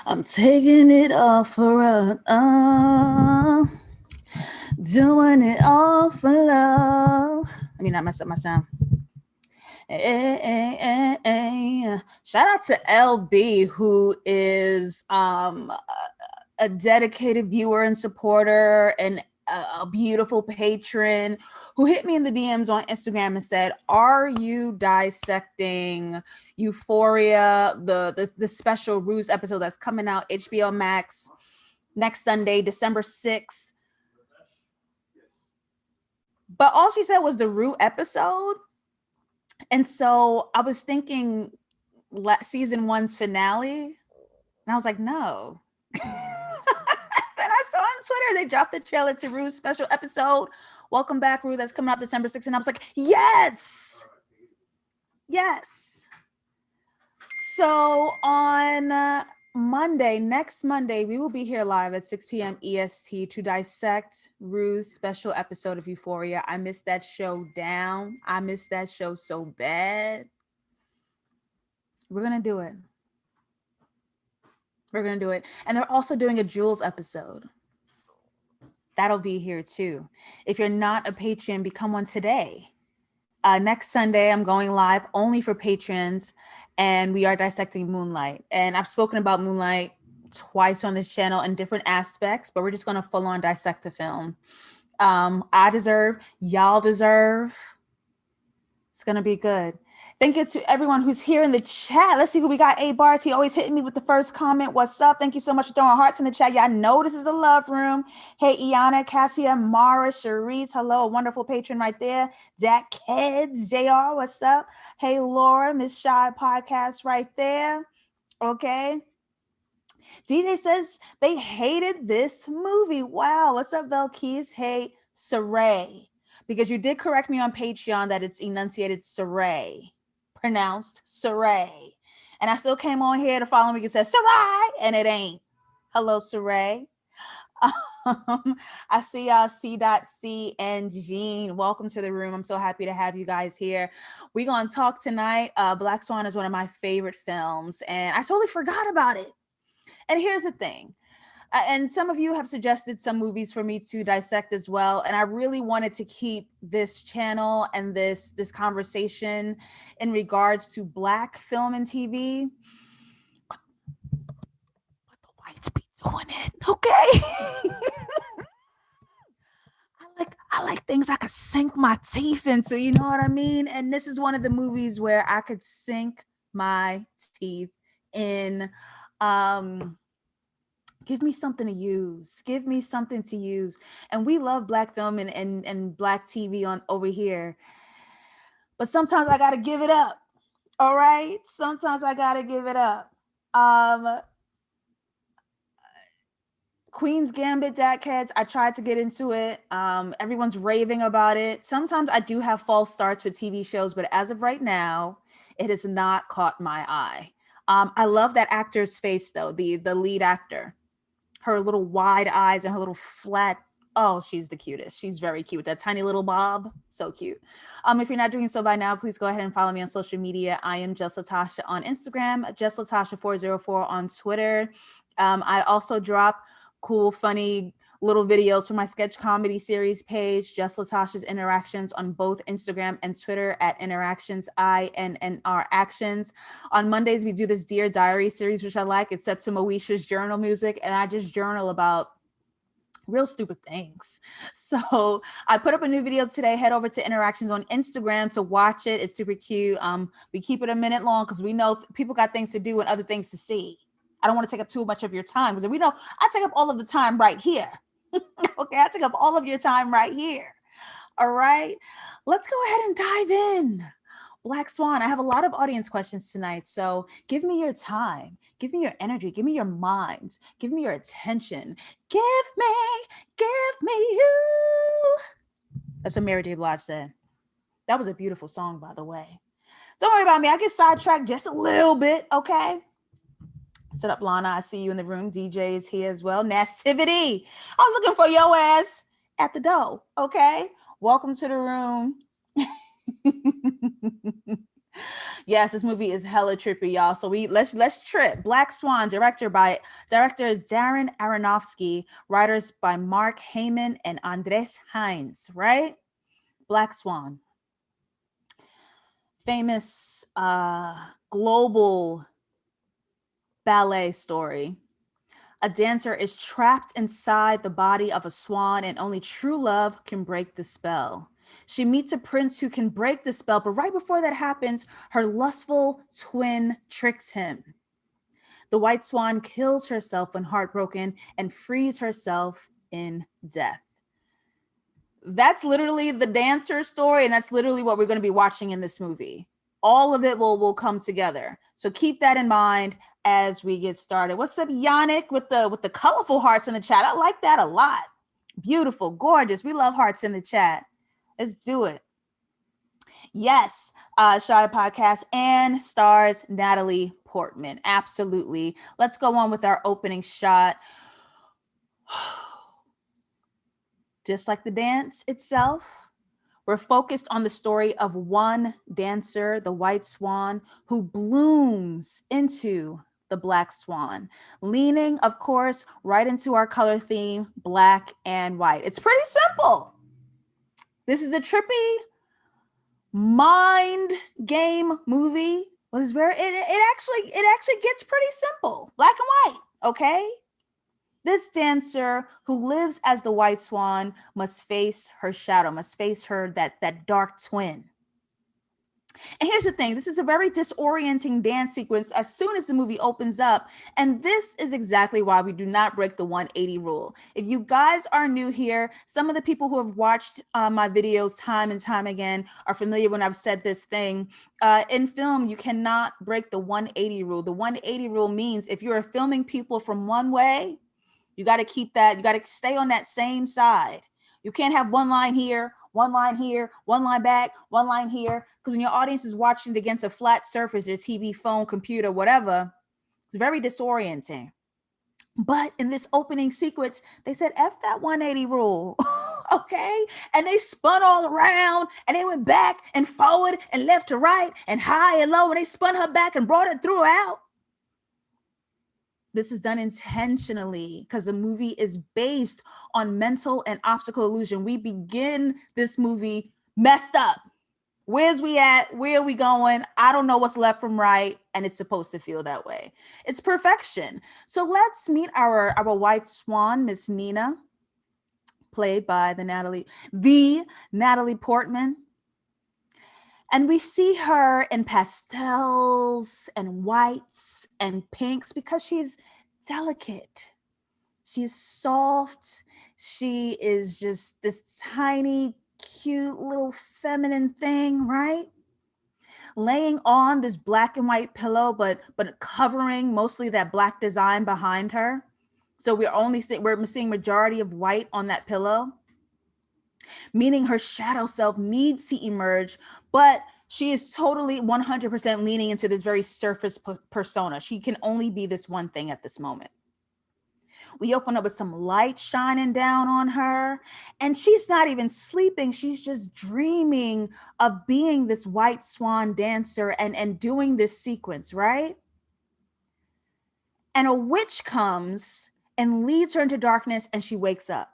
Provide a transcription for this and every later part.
I'm taking it all for doing it all for love. I mean, I messed up my sound. Hey, hey, hey, hey. Shout out to LB, who is a dedicated viewer and supporter and a beautiful patron who hit me in the DMs on Instagram and said, "Are you dissecting Euphoria, the special Ruse episode that's coming out HBO Max next Sunday, December 6th?" But all she said was the Rue episode. And so I was thinking season one's finale, and I was like, no. Then I saw on Twitter they dropped the trailer to Rue's special episode, Welcome Back, Rue, that's coming out December 6th. And I was like, yes, yes. So on Monday, next Monday, we will be here live at 6 p.m. EST to dissect Rue's special episode of Euphoria. I missed that show down. I missed that show so bad. We're going to do it. We're going to do it. And they're also doing a Jules episode. That'll be here too. If you're not a patron, become one today. Next Sunday, I'm going live only for patrons, and we are dissecting Moonlight. And I've spoken about Moonlight twice on this channel in different aspects, but we're just going to full on dissect the film. I deserve, y'all deserve. It's going to be good. Thank you to everyone who's here in the chat. Let's see who we got. A Barty always hitting me with the first comment. What's up? Thank you so much for throwing hearts in the chat. Y'all know this is a love room. Hey, Iana, Cassia, Mara, Cherise. Hello, a wonderful patron right there. Jack Kids, JR, what's up? Hey, Laura, Miss Shy Podcast right there. Okay. DJ says they hated this movie. Wow. What's up, Belkis? Hey, Saray. Because you did correct me on Patreon that it's enunciated Saray. Pronounced Saray. And I still came on here to follow me and said Saray, and it ain't. Hello, Saray. I see y'all, C.C and Jean. Welcome to the room. I'm so happy to have you guys here. We're going to talk tonight. Black Swan is one of my favorite films, and I totally forgot about it. And here's the thing. And some of you have suggested some movies for me to dissect as well. And I really wanted to keep this channel and this conversation in regards to Black film and TV. But the whites be doing it, okay? I like things I could sink my teeth into, you know what I mean? And this is one of the movies where I could sink my teeth in. Give me something to use. Give me something to use. And we love Black film and Black TV on over here. But sometimes I gotta give it up. All right. Sometimes I gotta give it up. Queen's Gambit, Dadcats, I tried to get into it. Everyone's raving about it. Sometimes I do have false starts with TV shows, but as of right now, it has not caught my eye. I love that actor's face though, the lead actor. Her little wide eyes and her little flat, oh, she's the cutest. She's very cute. That tiny little bob, so cute. If you're not doing so by now, please go ahead and follow me on social media. I am JustLatasha on Instagram, JustLatasha404 on Twitter. I also drop cool, funny little videos from my sketch comedy series page, Just Latasha's Interactions, on both Instagram and Twitter at Interactions, INNR Actions. On Mondays, we do this Dear Diary series, which I like. It's set to Moesha's journal music, and I just journal about real stupid things. So I put up a new video today. Head over to Interactions on Instagram to watch it. It's super cute. We keep it a minute long because we know people got things to do and other things to see. I don't want to take up too much of your time because we know I take up all of the time right here. Okay, I take up all of your time right here. All right, let's go ahead and dive in. Black Swan, I have a lot of audience questions tonight, so give me your time, give me your energy, give me your minds, give me your attention. Give me you. That's what Mary J. Blige said. That was a beautiful song, by the way. Don't worry about me. I get sidetracked just a little bit, okay? Set up, Lana. I see you in the room. DJ is here as well. Nastivity. I was looking for your ass at the door. Okay. Welcome to the room. Yes, this movie is hella trippy, y'all. So let's trip. Black Swan, director is Darren Aronofsky, writers by Mark Heyman and Andres Hines, right? Black Swan, famous global ballet story. A dancer is trapped inside the body of a swan, and only true love can break the spell. She meets a prince who can break the spell, but right before that happens, her lustful twin tricks him. The white swan kills herself when heartbroken and frees herself in death. That's literally the dancer story, and that's literally what we're going to be watching in this movie. All of it will come together. So keep that in mind as we get started. What's up, Yannick, with the colorful hearts in the chat? I like that a lot. Beautiful, gorgeous. We love hearts in the chat. Let's do it. Yes, Shy Podcast and stars Natalie Portman. Absolutely. Let's go on with our opening shot. Just like the dance itself, we're focused on the story of one dancer, the white swan, who blooms into the black swan, leaning, of course, right into our color theme, black and white. It's pretty simple. This is a trippy mind game movie. It actually gets pretty simple. Black and white, okay? This dancer who lives as the white swan must face her shadow, must face her that dark twin. And here's the thing, this is a very disorienting dance sequence as soon as the movie opens up. And this is exactly why we do not break the 180 rule. If you guys are new here, some of the people who have watched my videos time and time again are familiar when I've said this thing. In film, you cannot break the 180 rule. The 180 rule means if you are filming people from one way, you got to keep that, you got to stay on that same side. You can't have one line here, one line here, one line back, one line here. Because when your audience is watching it against a flat surface, their TV, phone, computer, whatever, it's very disorienting. But in this opening sequence, they said, F that 180 rule, okay? And they spun all around and they went back and forward and left to right and high and low. And they spun her back and brought it throughout. This is done intentionally because the movie is based on mental and optical illusion. We begin this movie messed up. Where's we at? Where are we going? I don't know what's left from right. And it's supposed to feel that way. It's perfection. So let's meet our white swan, Miss Nina, played by the Natalie Portman. And we see her in pastels and whites and pinks because she's delicate. She's soft. She is just this tiny, cute little feminine thing, right? Laying on this black and white pillow, but covering mostly that black design behind her. So we're seeing majority of white on that pillow, meaning her shadow self needs to emerge, but she is totally 100% leaning into this very surface persona. She can only be this one thing at this moment. We open up with some light shining down on her, and she's not even sleeping. She's just dreaming of being this white swan dancer and doing this sequence, right? And a witch comes and leads her into darkness, and she wakes up.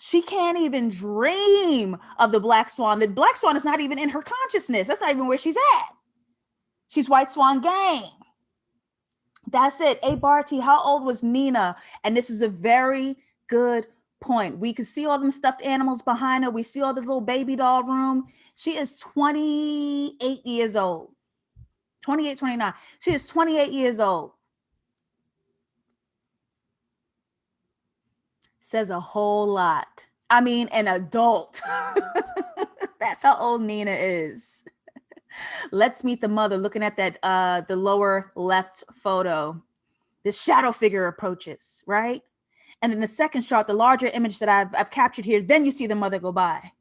She can't even dream of the black swan. The black swan is not even in her consciousness. That's not even where she's at. She's white swan gang. That's it. Hey, Barty, how old was Nina? And this is a very good point. We can see all them stuffed animals behind her. We see all this little baby doll room. She is 28 years old. 28, 29. She is 28 years old. Says a whole lot. I mean, an adult. That's how old Nina is. Let's meet the mother looking at that the lower left photo. This shadow figure approaches, right? And then the second shot, the larger image that I've captured here, then you see the mother go by.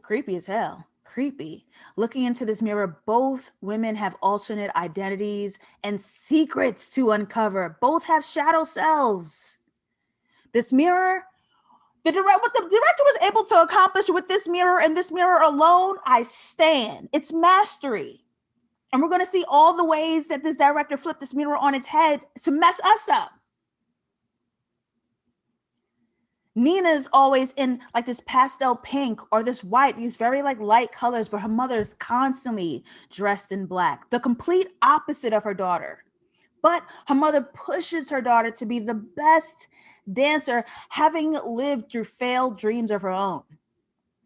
Creepy as hell. Creepy. Looking into this mirror, both women have alternate identities and secrets to uncover. Both have shadow selves. This mirror What the director was able to accomplish with this mirror and this mirror alone, I stand. It's mastery. And we're going to see all the ways that this director flipped this mirror on its head to mess us up. Nina's always in like this pastel pink or this white, these very like light colors, but her mother is constantly dressed in black, the complete opposite of her daughter. But her mother pushes her daughter to be the best dancer, having lived through failed dreams of her own.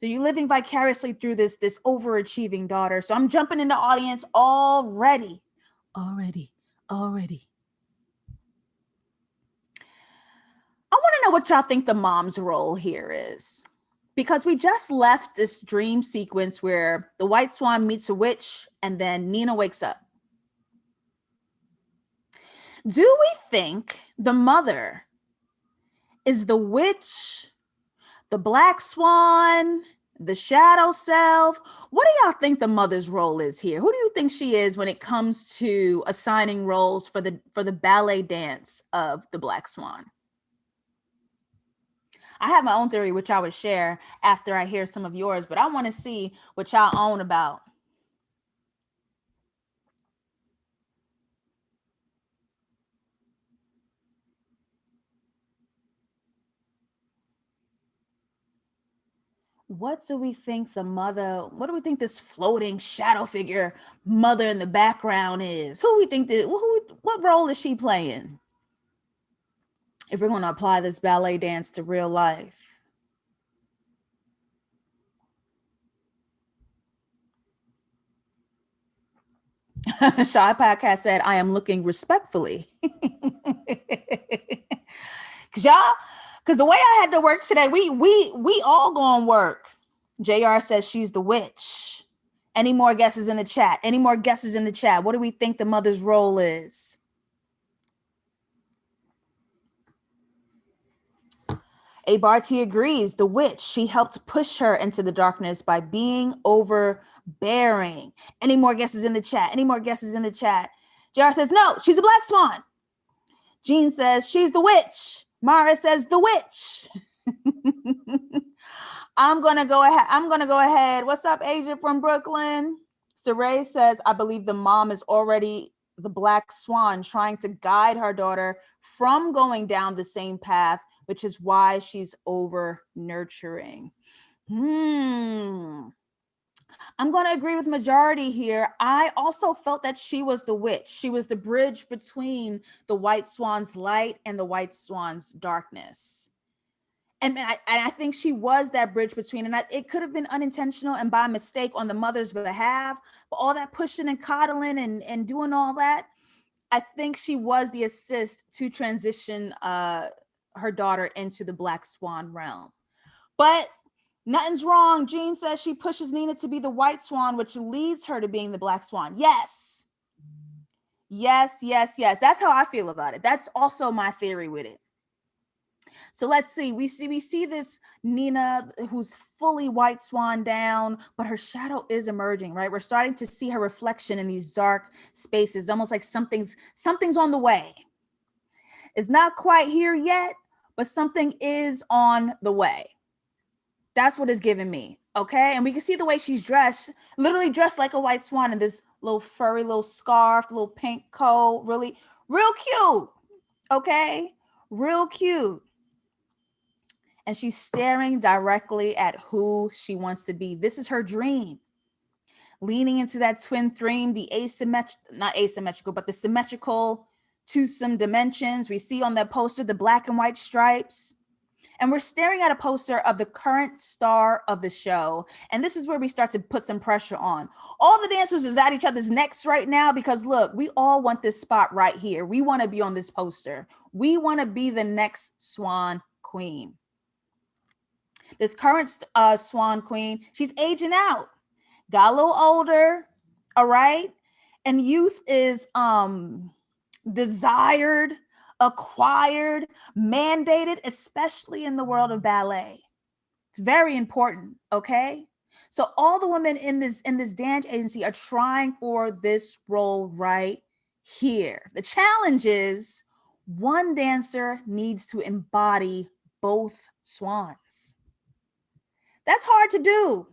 So you're living vicariously through this overachieving daughter. So I'm jumping in the audience already. I want to know what y'all think the mom's role here is. Because we just left this dream sequence where the white swan meets a witch and then Nina wakes up. Do we think the mother is the witch, the black swan, the shadow self? What do y'all think the mother's role is here? Who do you think she is when it comes to assigning roles for the ballet dance of the black swan? I have my own theory, which I would share after I hear some of yours, but I want to see what y'all own about. What do we think the mother, what do we think this floating shadow figure mother in the background is? Who we think that, what role is she playing? If we're going to apply this ballet dance to real life. Shy Podcast said, I am looking respectfully. Because the way I had to work today, we all gonna work. JR says she's the witch. Any more guesses in the chat? Any more guesses in the chat? What do we think the mother's role is? A Barty agrees, the witch. She helped push her into the darkness by being overbearing. Any more guesses in the chat? Any more guesses in the chat? JR says, no, she's a black swan. Jean says, she's the witch. Mara says, the witch. I'm gonna go ahead. What's up, Asia from Brooklyn? Saray says, I believe the mom is already the black swan trying to guide her daughter from going down the same path, which is why she's over nurturing. I'm going to agree with majority here. I also felt that she was the witch. She was the bridge between the white swan's light and the white swan's darkness. And I think she was that bridge between, and it could have been unintentional and by mistake on the mother's behalf, but all that pushing and coddling and doing all that, I think she was the assist to transition her daughter into the black swan realm. But nothing's wrong. Jean says she pushes Nina to be the white swan, which leads her to being the black swan. Yes. That's how I feel about it. That's also my theory with it. So let's see. We see this Nina who's fully white swan down, but her shadow is emerging, right? We're starting to see her reflection in these dark spaces, almost like something's on the way. It's not quite here yet, but something is on the way. That's what it's giving me. Okay. And we can see the way she's dressed, literally dressed like a white swan in this little furry little scarf, little pink coat, really, real cute. Okay. Real cute. And she's staring directly at who she wants to be. This is her dream. Leaning into that twin theme, the not asymmetrical, but the symmetrical twosome dimensions. We see on that poster the black and white stripes. And we're staring at a poster of the current star of the show. And this is where we start to put some pressure on. All the dancers is at each other's necks right now because look, we all want this spot right here. We want to be on this poster. We want to be the next Swan Queen. This current Swan Queen, she's aging out. Got a little older, all right? And youth is desired, acquired, mandated, especially in the world of ballet. It's very important, okay? So all the women in this dance agency are trying for this role right here. The challenge is one dancer needs to embody both swans. That's hard to do.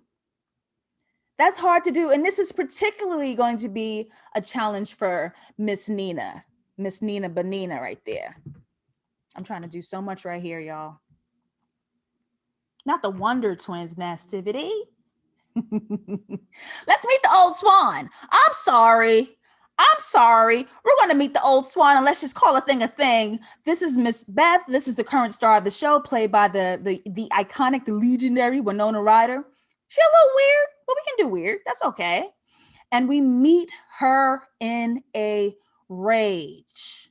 That's hard to do. And this is particularly going to be a challenge for Miss Nina Bonina right there. I'm trying to do so much right here, y'all. Not the Wonder Twins nastivity. Let's meet the old swan. I'm sorry. We're going to meet the old swan and let's just call a thing a thing. This is Miss Beth. This is the current star of the show, played by the iconic, the legendary Winona Ryder. She's a little weird, but we can do weird. That's okay. And we meet her in a rage.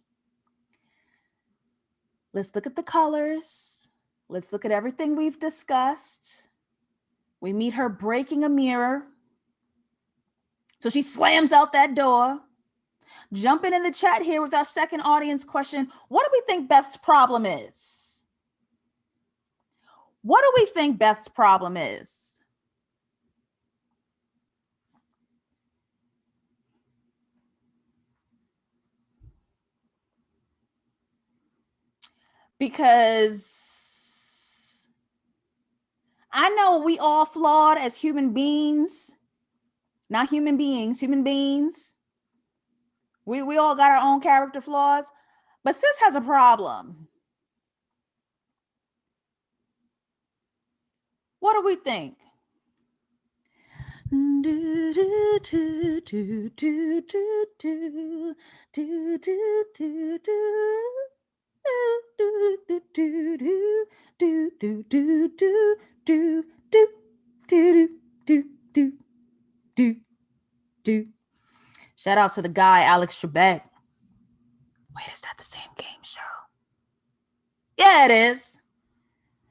Let's look at the colors. Let's look at everything we've discussed. We meet her breaking a mirror. So she slams out that door. Jumping in the chat here with our second audience question. What do we think Beth's problem is? What do we think Beth's problem is? Because I know we all flawed as human beings. Not human beings, human beings. We all got our own character flaws. But sis has a problem. What do we think? Shout out to the guy, Alex Trebek. Wait, is that the same game show? Yeah, it is.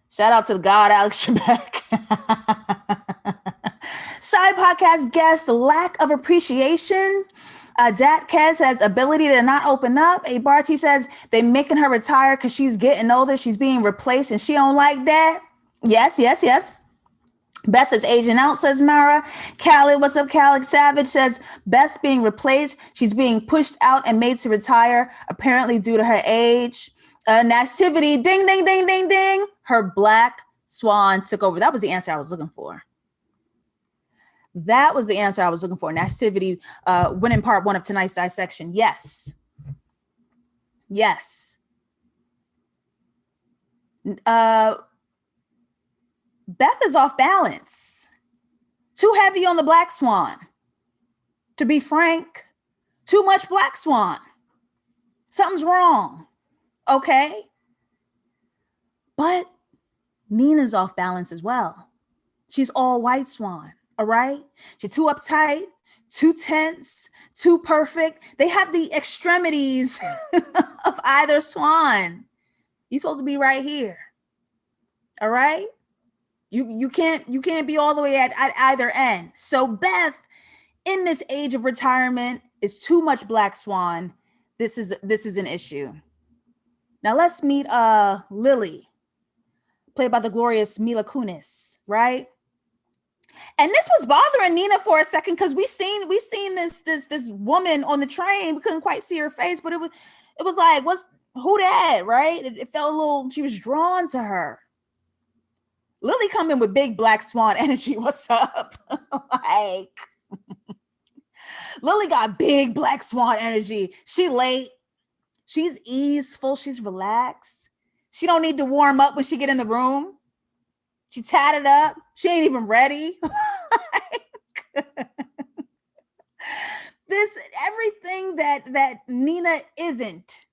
Shout out to the god, Alex Trebek. Shy podcast guest, lack of appreciation. Dat Kez says ability to not open up. A Barty says they making her retire because she's getting older. She's being replaced and she don't like that. Yes. Beth is aging out, says Mara. Callie, what's up, Callie? Savage says Beth's being replaced. She's being pushed out and made to retire, apparently due to her age. Nastivity, ding, ding, ding, ding, ding. Her black swan took over. That was the answer I was looking for. Nastivity, winning part one of tonight's dissection. Yes. Beth is off balance. Too heavy on the black swan. To be frank, too much black swan. Something's wrong. Okay. But Nina's off balance as well. She's all white swan. All right. She's too uptight, too tense, too perfect. They have the extremities of either swan. You're supposed to be right here. All right. You can't be all the way at either end. So Beth, in this age of retirement, is too much black swan. This is an issue. Now let's meet Lily, played by the glorious Mila Kunis, right? And this was bothering Nina for a second because we seen this woman on the train. We couldn't quite see her face, but it was like, who that, right? It felt a little. She was drawn to her. Lily come in with big black swan energy. What's up? Like, Lily got big black swan energy. She late. She's easeful. She's relaxed. She don't need to warm up when she get in the room. She tatted up. She ain't even ready. Everything that Nina isn't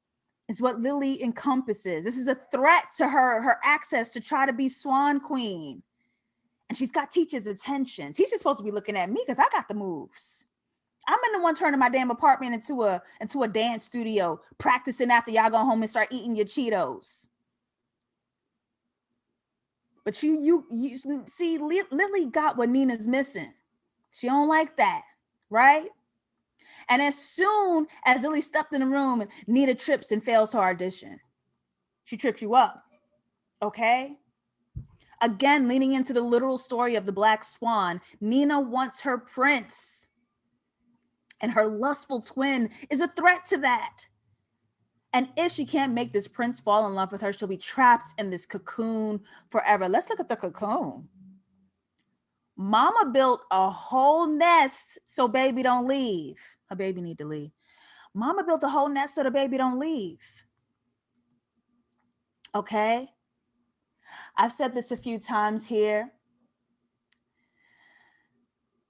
is what Lily encompasses. This is a threat to her access to try to be Swan Queen. And she's got Teacher's attention. Teacher's supposed to be looking at me because I got the moves. I'm in the one turning my damn apartment into a dance studio, practicing after y'all go home and start eating your Cheetos. But you see, Lily got what Nina's missing. She don't like that, right? And as soon as Lily stepped in the room, Nina trips and fails her audition. She trips you up, okay? Again, leaning into the literal story of the Black Swan, Nina wants her prince. And her lustful twin is a threat to that. And if she can't make this prince fall in love with her, she'll be trapped in this cocoon forever. Let's look at the cocoon. Mama built a whole nest so baby don't leave. Her baby need to leave. Mama built a whole nest so the baby don't leave. Okay? I've said this a few times here.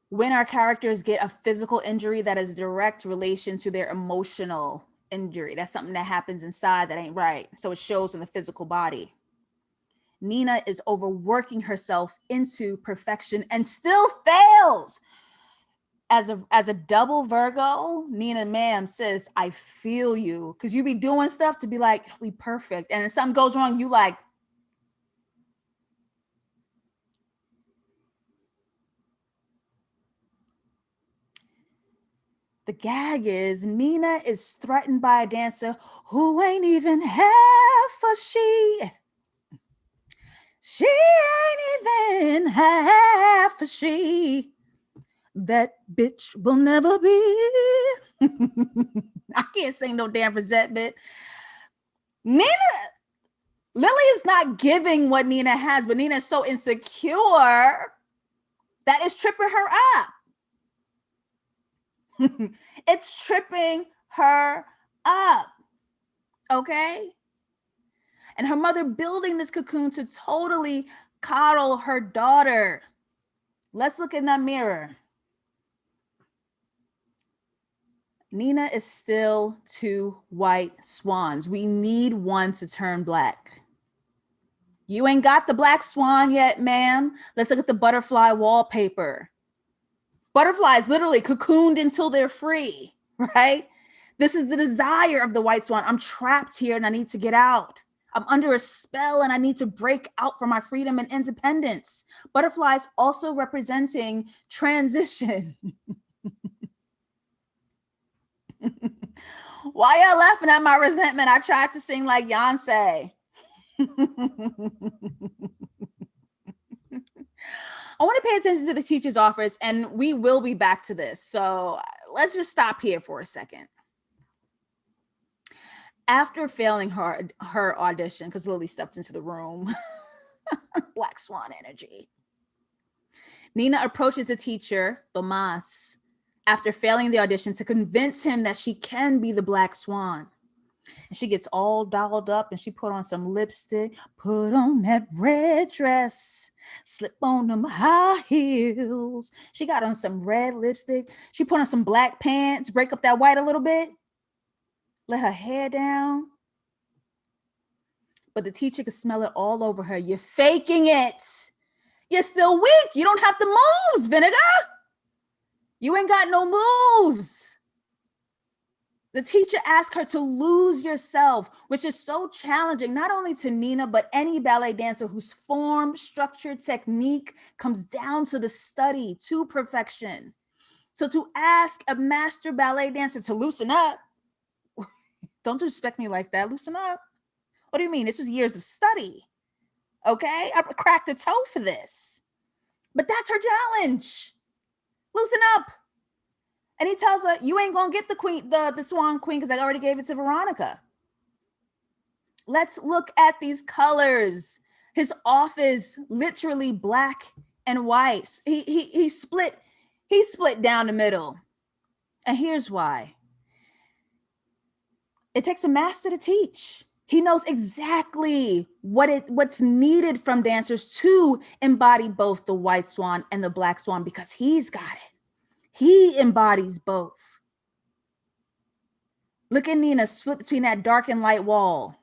When our characters get a physical injury that is direct relation to their emotional injury, that's something that happens inside that ain't right. So it shows in the physical body. Nina is overworking herself into perfection and still fails. As a double Virgo, Nina, ma'am, sis, I feel you. Because you be doing stuff to be like, we perfect. And if something goes wrong, you like, the gag is Nina is threatened by a dancer who ain't even half a she. She ain't even half a she. That bitch will never be. I can't sing no damn resentment. Nina, Lily is not giving what Nina has, but Nina is so insecure that is tripping her up. It's tripping her up. Okay? And her mother building this cocoon to totally coddle her daughter. Let's look in that mirror. Nina is still two white swans. We need one to turn black. You ain't got the black swan yet, ma'am. Let's look at the butterfly wallpaper. Butterflies literally cocooned until they're free, right? This is the desire of the white swan. I'm trapped here and I need to get out. I'm under a spell and I need to break out for my freedom and independence. Butterflies also representing transition. Why y'all laughing at my resentment? I tried to sing like Beyonce. I want to pay attention to the teacher's office, and we will be back to this. So let's just stop here for a second. After failing her audition, because Lily stepped into the room, Black Swan energy, Nina approaches the teacher, Tomas, after failing the audition to convince him that she can be the Black Swan. And she gets all dolled up and she put on some lipstick, put on that red dress, slip on them high heels. She got on some red lipstick. She put on some black pants, break up that white a little bit, let her hair down. But the teacher could smell it all over her. You're faking it. You're still weak. You don't have the moves, Vinegar. You ain't got no moves. The teacher asked her to lose yourself, which is so challenging, not only to Nina, but any ballet dancer whose form, structure, technique comes down to the study, to perfection. So to ask a master ballet dancer to loosen up, don't disrespect me like that, loosen up. What do you mean? This was years of study. Okay, I cracked the toe for this. But that's her challenge. Loosen up. And he tells her, you ain't gonna get the queen, the Swan Queen, because I already gave it to Veronica. Let's look at these colors. His office, literally black and white. He split down the middle. And here's why. It takes a master to teach. He knows exactly what's needed from dancers to embody both the white swan and the black swan, because he's got it. He embodies both. Look at Nina split between that dark and light wall.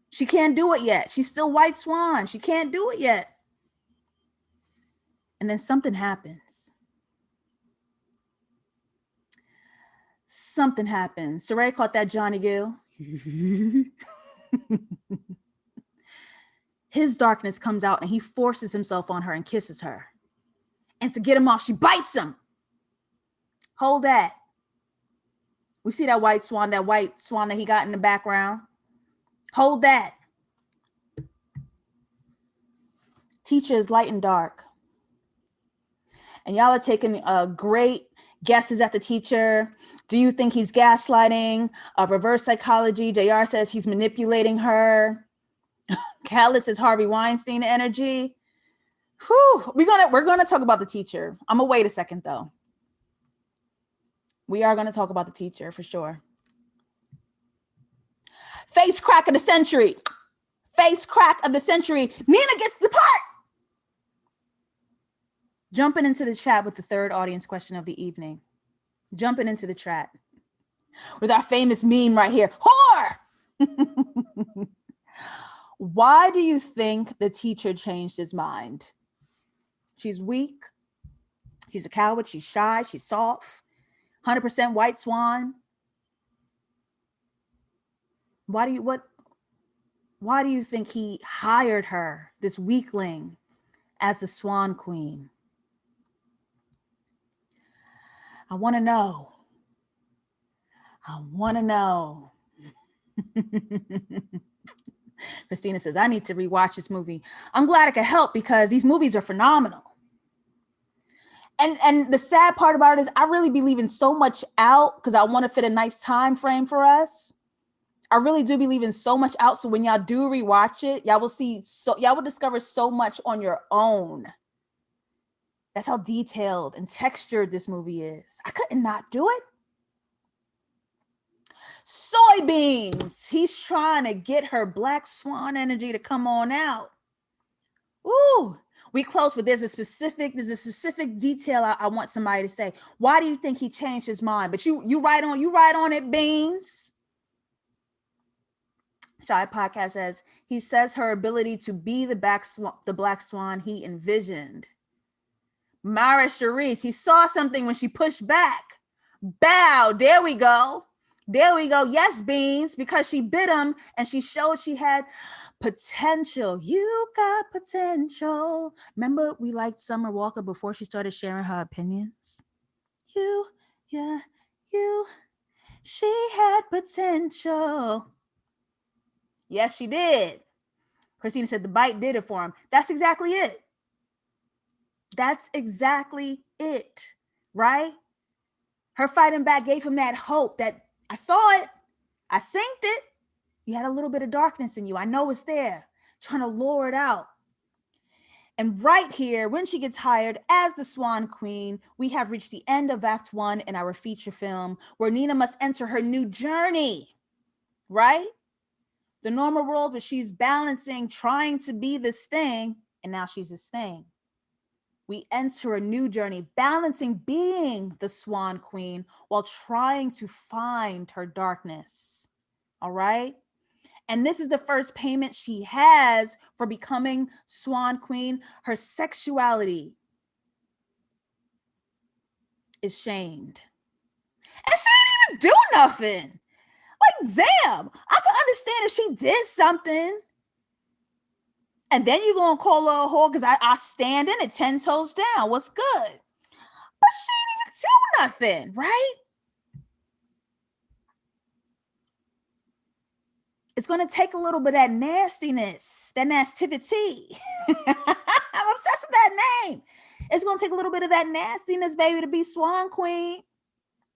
She can't do it yet. She's still white swan. She can't do it yet. And then something happens. Something happens. Saray caught that Johnny Gill. His darkness comes out and he forces himself on her and kisses her. And to get him off, she bites him. Hold that. We see that white swan that he got in the background. Hold that. Teacher is light and dark. And y'all are taking great guesses at the teacher. Do you think he's gaslighting? Reverse psychology. JR says he's manipulating her. Callus is Harvey Weinstein energy. Whew. We're gonna talk about the teacher. I'm gonna wait a second though. We are gonna talk about the teacher for sure. Face crack of the century. Face crack of the century. Nina gets the part. Jumping into the chat with the third audience question of the evening. Jumping into the chat with our famous meme right here. Whore! Why do you think the teacher changed his mind? She's weak. She's a coward. She's shy. She's soft. 100% white swan. Why do you think he hired her, this weakling, as the Swan Queen? I want to know. I want to know. Christina says, I need to rewatch this movie. I'm glad I could help because these movies are phenomenal. And the sad part about it is I really be leaving so much out because I want to fit a nice time frame for us. I really do be leaving so much out. So when y'all do rewatch it, y'all will discover so much on your own. That's how detailed and textured this movie is. I couldn't not do it. Soybeans. He's trying to get her black swan energy to come on out. Ooh, we close, but there's a specific detail I want somebody to say. Why do you think he changed his mind? But you right on it, Beans. Shy Podcast says he says her ability to be the black swan he envisioned. Mara Charisse, he saw something when she pushed back. Bow, there we go. There we go. Yes, Beans, because she bit him and she showed she had potential. You got potential. Remember we liked Summer Walker before she started sharing her opinions? She had potential. Yes, she did. Christina said the bite did it for him. That's exactly it. That's exactly it, right? Her fighting back gave him that hope that I saw it. I synced it. You had a little bit of darkness in you. I know it's there, trying to lure it out. And right here, when she gets hired as the Swan Queen, we have reached the end of Act 1 in our feature film, where Nina must enter her new journey, right? The normal world where she's balancing, trying to be this thing, and now she's this thing. We enter a new journey, balancing being the Swan Queen while trying to find her darkness. All right? And this is the first payment she has for becoming Swan Queen. Her sexuality is shamed. And she didn't even do nothing. Like, damn, I could understand if she did something. And then you're going to call her a whore because I stand in it 10 toes down. What's good? But she didn't even do nothing, right? It's going to take a little bit of that nastiness, that nastivity. I'm obsessed with that name. It's going to take a little bit of that nastiness, baby, to be Swan Queen.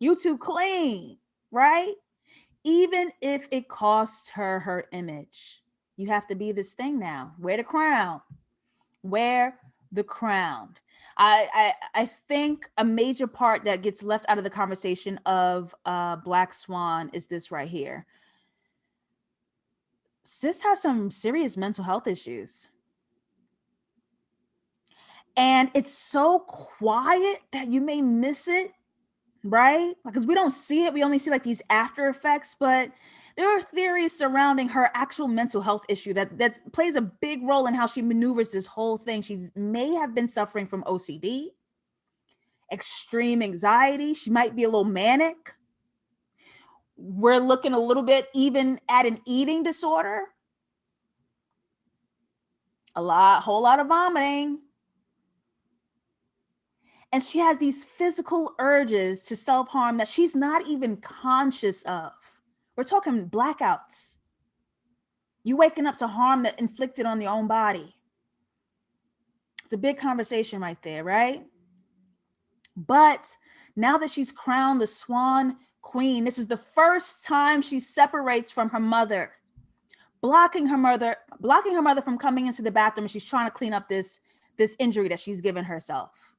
You too clean, right? Even if it costs her image. You have to be this thing now. Wear the crown. Wear the crown. I think a major part that gets left out of the conversation of Black Swan is this right here. Sis has some serious mental health issues. And it's so quiet that you may miss it, right? Because we don't see it. We only see like these after effects, but there are theories surrounding her actual mental health issue that plays a big role in how she maneuvers this whole thing. She may have been suffering from OCD, extreme anxiety. She might be a little manic. We're looking a little bit even at an eating disorder. Whole lot of vomiting. And she has these physical urges to self-harm that she's not even conscious of. We're talking blackouts. You waking up to harm that inflicted on your own body. It's a big conversation right there, right? But now that she's crowned the Swan Queen. This is the first time she separates from her mother, blocking her mother from coming into the bathroom, and she's trying to clean up this injury that she's given herself.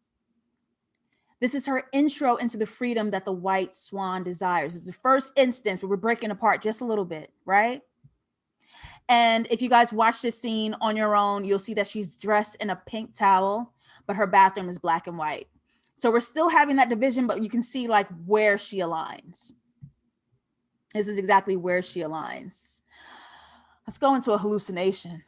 This is her intro into the freedom that the white swan desires. It's the first instance where we're breaking apart just a little bit, right? And if you guys watch this scene on your own, you'll see that she's dressed in a pink towel, but her bathroom is black and white. So we're still having that division, but you can see like where she aligns. This is exactly where she aligns. Let's go into a hallucination.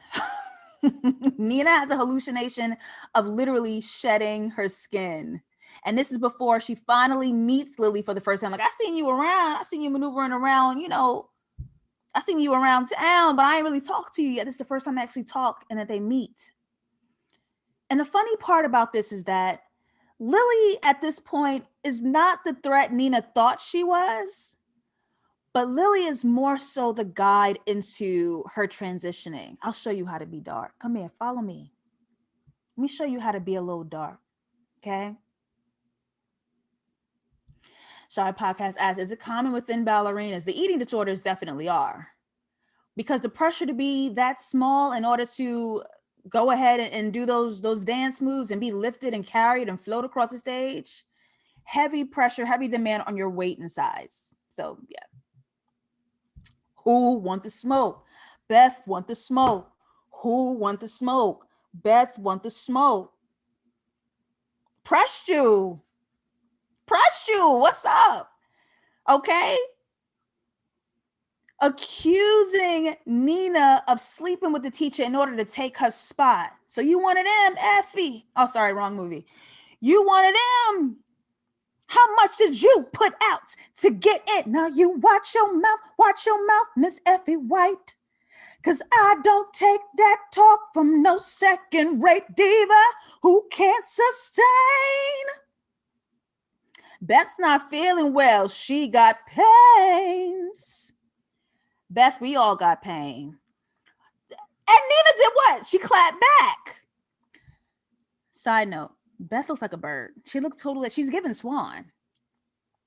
Nina has a hallucination of literally shedding her skin. And this is before she finally meets Lily for the first time. Like, I seen you around. I seen you maneuvering around, you know, I seen you around town, but I ain't really talked to you yet. This is the first time they actually talk and that they meet. And the funny part about this is that Lily at this point is not the threat Nina thought she was, but Lily is more so the guide into her transitioning. I'll show you how to be dark. Come here, follow me. Let me show you how to be a little dark, okay? Shy Podcast asks, is it common within ballerinas? The eating disorders definitely are. Because the pressure to be that small in order to go ahead and do those dance moves and be lifted and carried and float across the stage, heavy pressure, heavy demand on your weight and size. So yeah. Who want the smoke? Beth want the smoke. Who want the smoke? Beth want the smoke. Pressed you. What's up? Okay. Accusing Nina of sleeping with the teacher in order to take her spot. So you wanted him, Effie. Oh, sorry, wrong movie. You wanted him. How much did you put out to get it? Now you watch your mouth, Miss Effie White. Cause I don't take that talk from no second-rate diva who can't sustain. Beth's not feeling well. She got pains. Beth, we all got pain. And Nina did what? She clapped back. Side note, Beth looks like a bird. She looks totally, she's giving Swan.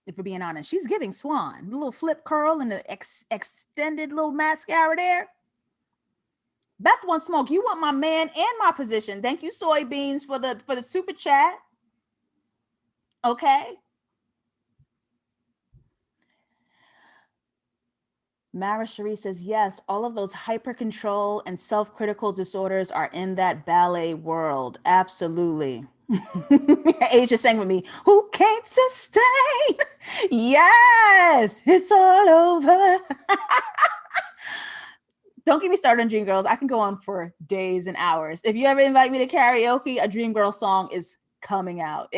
If we're being honest, she's giving Swan. The little flip curl and the extended little mascara there. Beth wants smoke. You want my man and my position. Thank you, soybeans, for the super chat. Okay. Mara Cherie says, yes, all of those hyper control and self-critical disorders are in that ballet world. Absolutely. Asia sang with me, who can't sustain? Yes, it's all over. Don't get me started on Dreamgirls. I can go on for days and hours. If you ever invite me to karaoke, a Dreamgirl song is coming out.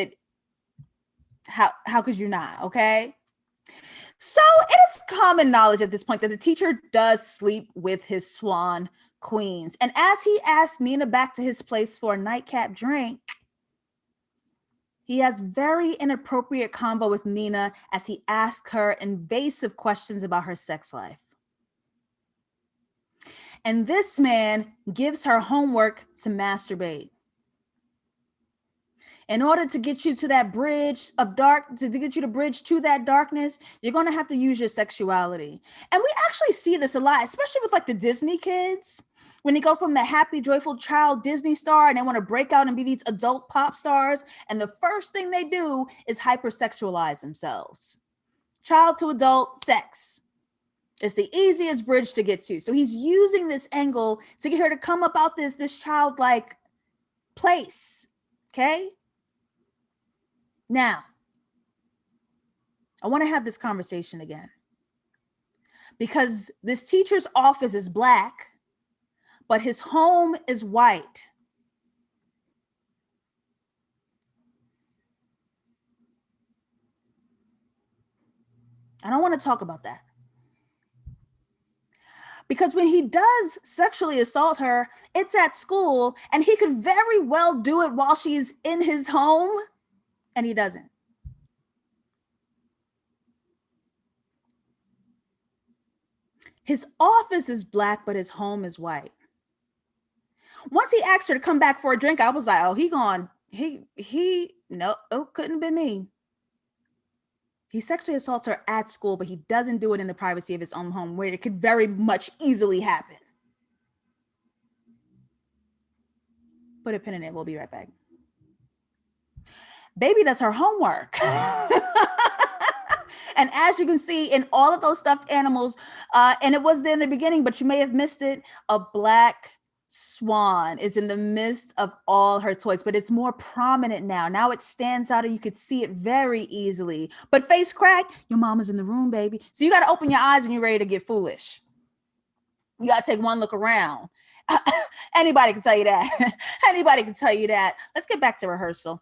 How could you not? Okay. So it is common knowledge at this point that the teacher does sleep with his Swan Queens. And as he asks Nina back to his place for a nightcap drink, he has very inappropriate convo with Nina as he asks her invasive questions about her sex life. And this man gives her homework to masturbate. In order to get you to that bridge of dark, to get you to bridge to that darkness, you're going to have to use your sexuality. And we actually see this a lot, especially with like the Disney kids, when they go from the happy, joyful child Disney star and they want to break out and be these adult pop stars. And the first thing they do is hypersexualize themselves. Child to adult sex. It's the easiest bridge to get to. So he's using this angle to get her to come up out this childlike place. Okay? Now, I want to have this conversation again. Because this teacher's office is black, but his home is white. I don't want to talk about that. Because when he does sexually assault her, it's at school, and he could very well do it while she's in his home, and he doesn't. His office is black, but his home is white. Once he asked her to come back for a drink, I was like, oh, no, couldn't have been me. He sexually assaults her at school, but he doesn't do it in the privacy of his own home, where it could very much easily happen. Put a pin in it. We'll be right back. Baby does her homework. And as you can see in all of those stuffed animals, and it was there in the beginning, but you may have missed it, a black swan is in the midst of all her toys, but it's more prominent now. Now it stands out and you could see it very easily. But face crack, your mama's in the room, baby. So you got to open your eyes when you're ready to get foolish. You got to take one look around. Anybody can tell you that. Anybody can tell you that. Let's get back to rehearsal.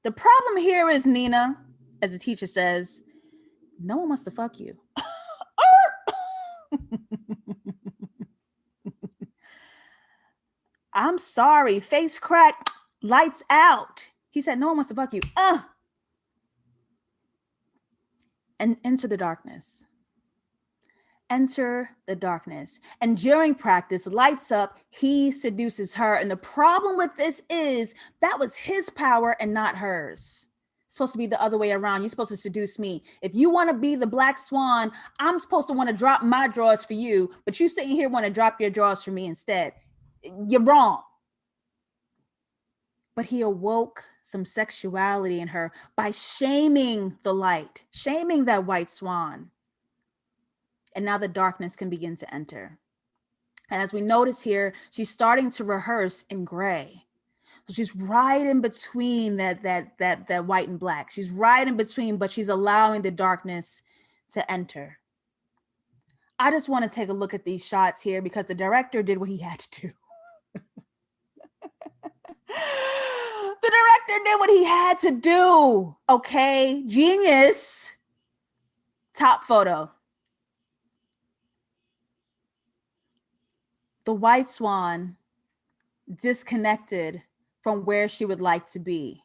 The problem here is Nina, as the teacher says, no one wants to fuck you. I'm sorry, face crack, lights out. He said, no one wants to fuck you. And enter the darkness. Enter the darkness. And during practice, lights up, he seduces her. And the problem with this is that was his power and not hers. It's supposed to be the other way around. You're supposed to seduce me. If you want to be the black swan, I'm supposed to want to drop my drawers for you, but you sitting here want to drop your drawers for me instead. You're wrong. But he awoke some sexuality in her by shaming the light, shaming that white swan. And now the darkness can begin to enter. And as we notice here, she's starting to rehearse in gray. So she's right in between that white and black. She's right in between, but she's allowing the darkness to enter. I just want to take a look at these shots here because the director did what he had to do. The director did what he had to do. Okay, genius. Top photo. The white swan disconnected from where she would like to be.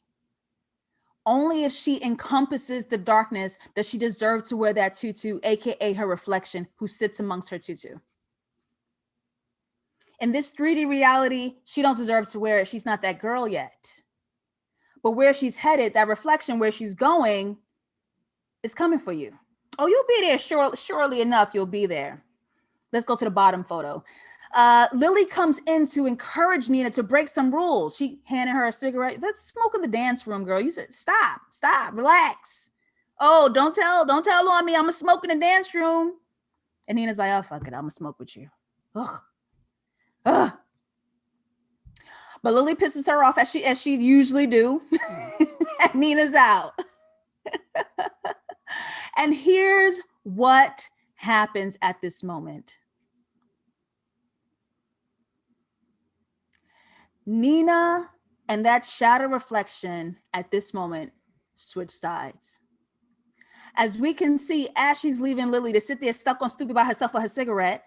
Only if she encompasses the darkness does she deserve to wear that tutu, aka her reflection, who sits amongst her tutu. In this 3D reality, she don't deserve to wear it. She's not that girl yet. But where she's headed, that reflection, where she's going, is coming for you. Oh, you'll be there. Surely enough, you'll be there. Let's go to the bottom photo. Lily comes in to encourage Nina to break some rules. She handed her a cigarette. Let's smoke in the dance room, girl. You said, stop, relax. Oh, don't tell on me. I'm gonna smoke in the dance room. And Nina's like, oh, fuck it. I'm gonna smoke with you. Ugh. But Lily pisses her off as she usually do. And Nina's out. And here's what happens at this moment. Nina and that shadow reflection at this moment switch sides. As we can see, as she's leaving Lily to sit there stuck on stupid by herself with her cigarette,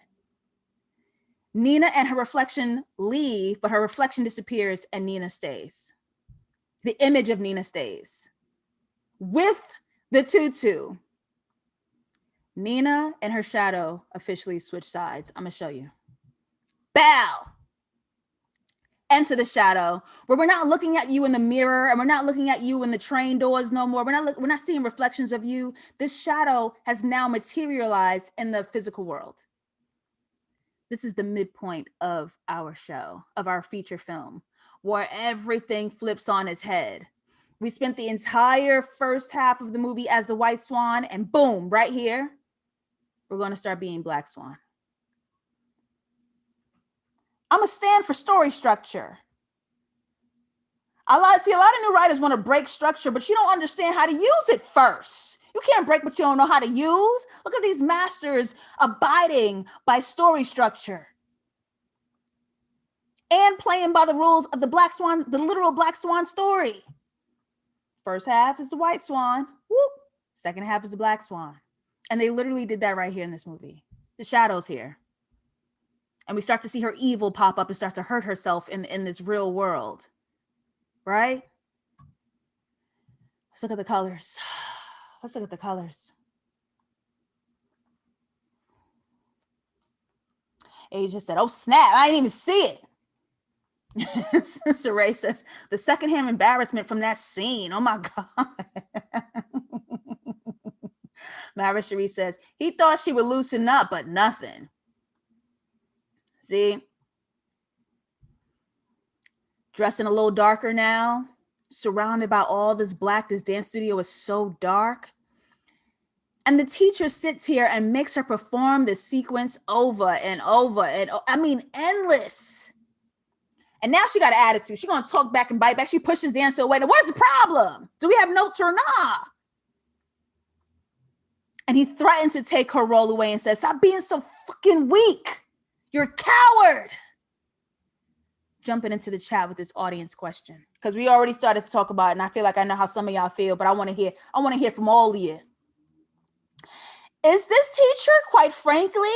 Nina and her reflection leave, but her reflection disappears and Nina stays. The image of Nina stays with the tutu. Nina and her shadow officially switch sides. I'm gonna show you. Bow. Enter the shadow, where we're not looking at you in the mirror and we're not looking at you in the train doors no more. We're not seeing reflections of you. This shadow has now materialized in the physical world. This is the midpoint of our show, of our feature film, where everything flips on its head. We spent the entire first half of the movie as the white swan, and boom, right here, we're going to start being black swan. I'm going to stand for story structure. A lot of new writers want to break structure, but you don't understand how to use it first. You can't break what you don't know how to use. Look at these masters abiding by story structure and playing by the rules of the black swan, the literal black swan story. First half is the white swan. Whoop. Second half is the black swan. And they literally did that right here in this movie. The shadow's here. And we start to see her evil pop up and start to hurt herself in this real world. Right? Let's look at the colors. Let's look at the colors. Asia said, oh, snap. I didn't even see it. Saray says, the secondhand embarrassment from that scene. Oh, my God. Mara Cherie says, he thought she would loosen up, but nothing. See? Dressing a little darker now, surrounded by all this black. This dance studio is so dark. And the teacher sits here and makes her perform this sequence over and over. And I mean, endless. And now she got an attitude. She's going to talk back and bite back. She pushes the dancer away. Now, what is the problem? Do we have notes or not? And he threatens to take her role away and says, stop being so fucking weak. You're a coward. Jumping into the chat with this audience question. Because we already started to talk about it. And I feel like I know how some of y'all feel, but I want to hear from all of you. Is this teacher, quite frankly,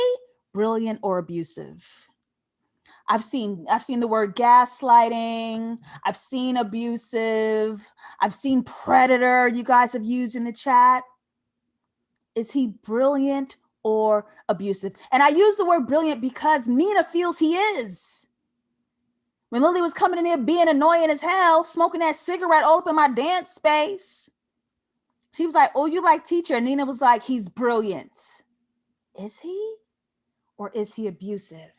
brilliant or abusive? I've seen the word gaslighting. I've seen abusive. I've seen predator. You guys have used in the chat. Is he brilliant or abusive? And I use the word brilliant because Nina feels he is. When Lily was coming in there being annoying as hell, smoking that cigarette all up in my dance space, she was like, oh, you like teacher? And Nina was like, he's brilliant. Is he? Or is he abusive?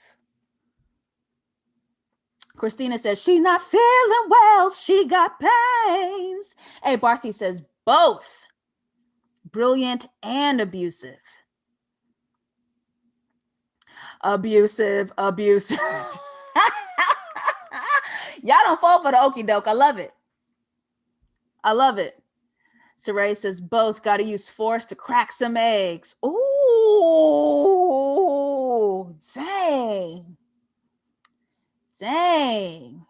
Christina says, she not feeling well. She got pains. Hey, Barty says, both. Brilliant and abusive. Abusive. Y'all don't fall for the okie doke. I love it. Saray says, both. Got to use force to crack some eggs. Ooh, dang.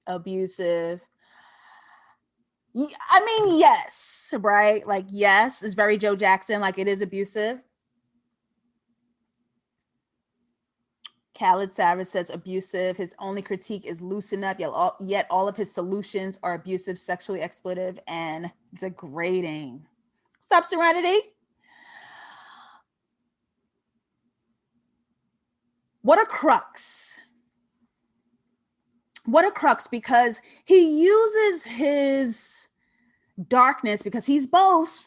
Abusive. I mean, yes, right? Like, yes, it's very Joe Jackson. Like, it is abusive. Khaled Savage says abusive. His only critique is loosen up, yet all of his solutions are abusive, sexually exploitive, and degrading. Stop, Serenity. What a crux. Because he uses his darkness, because he's both.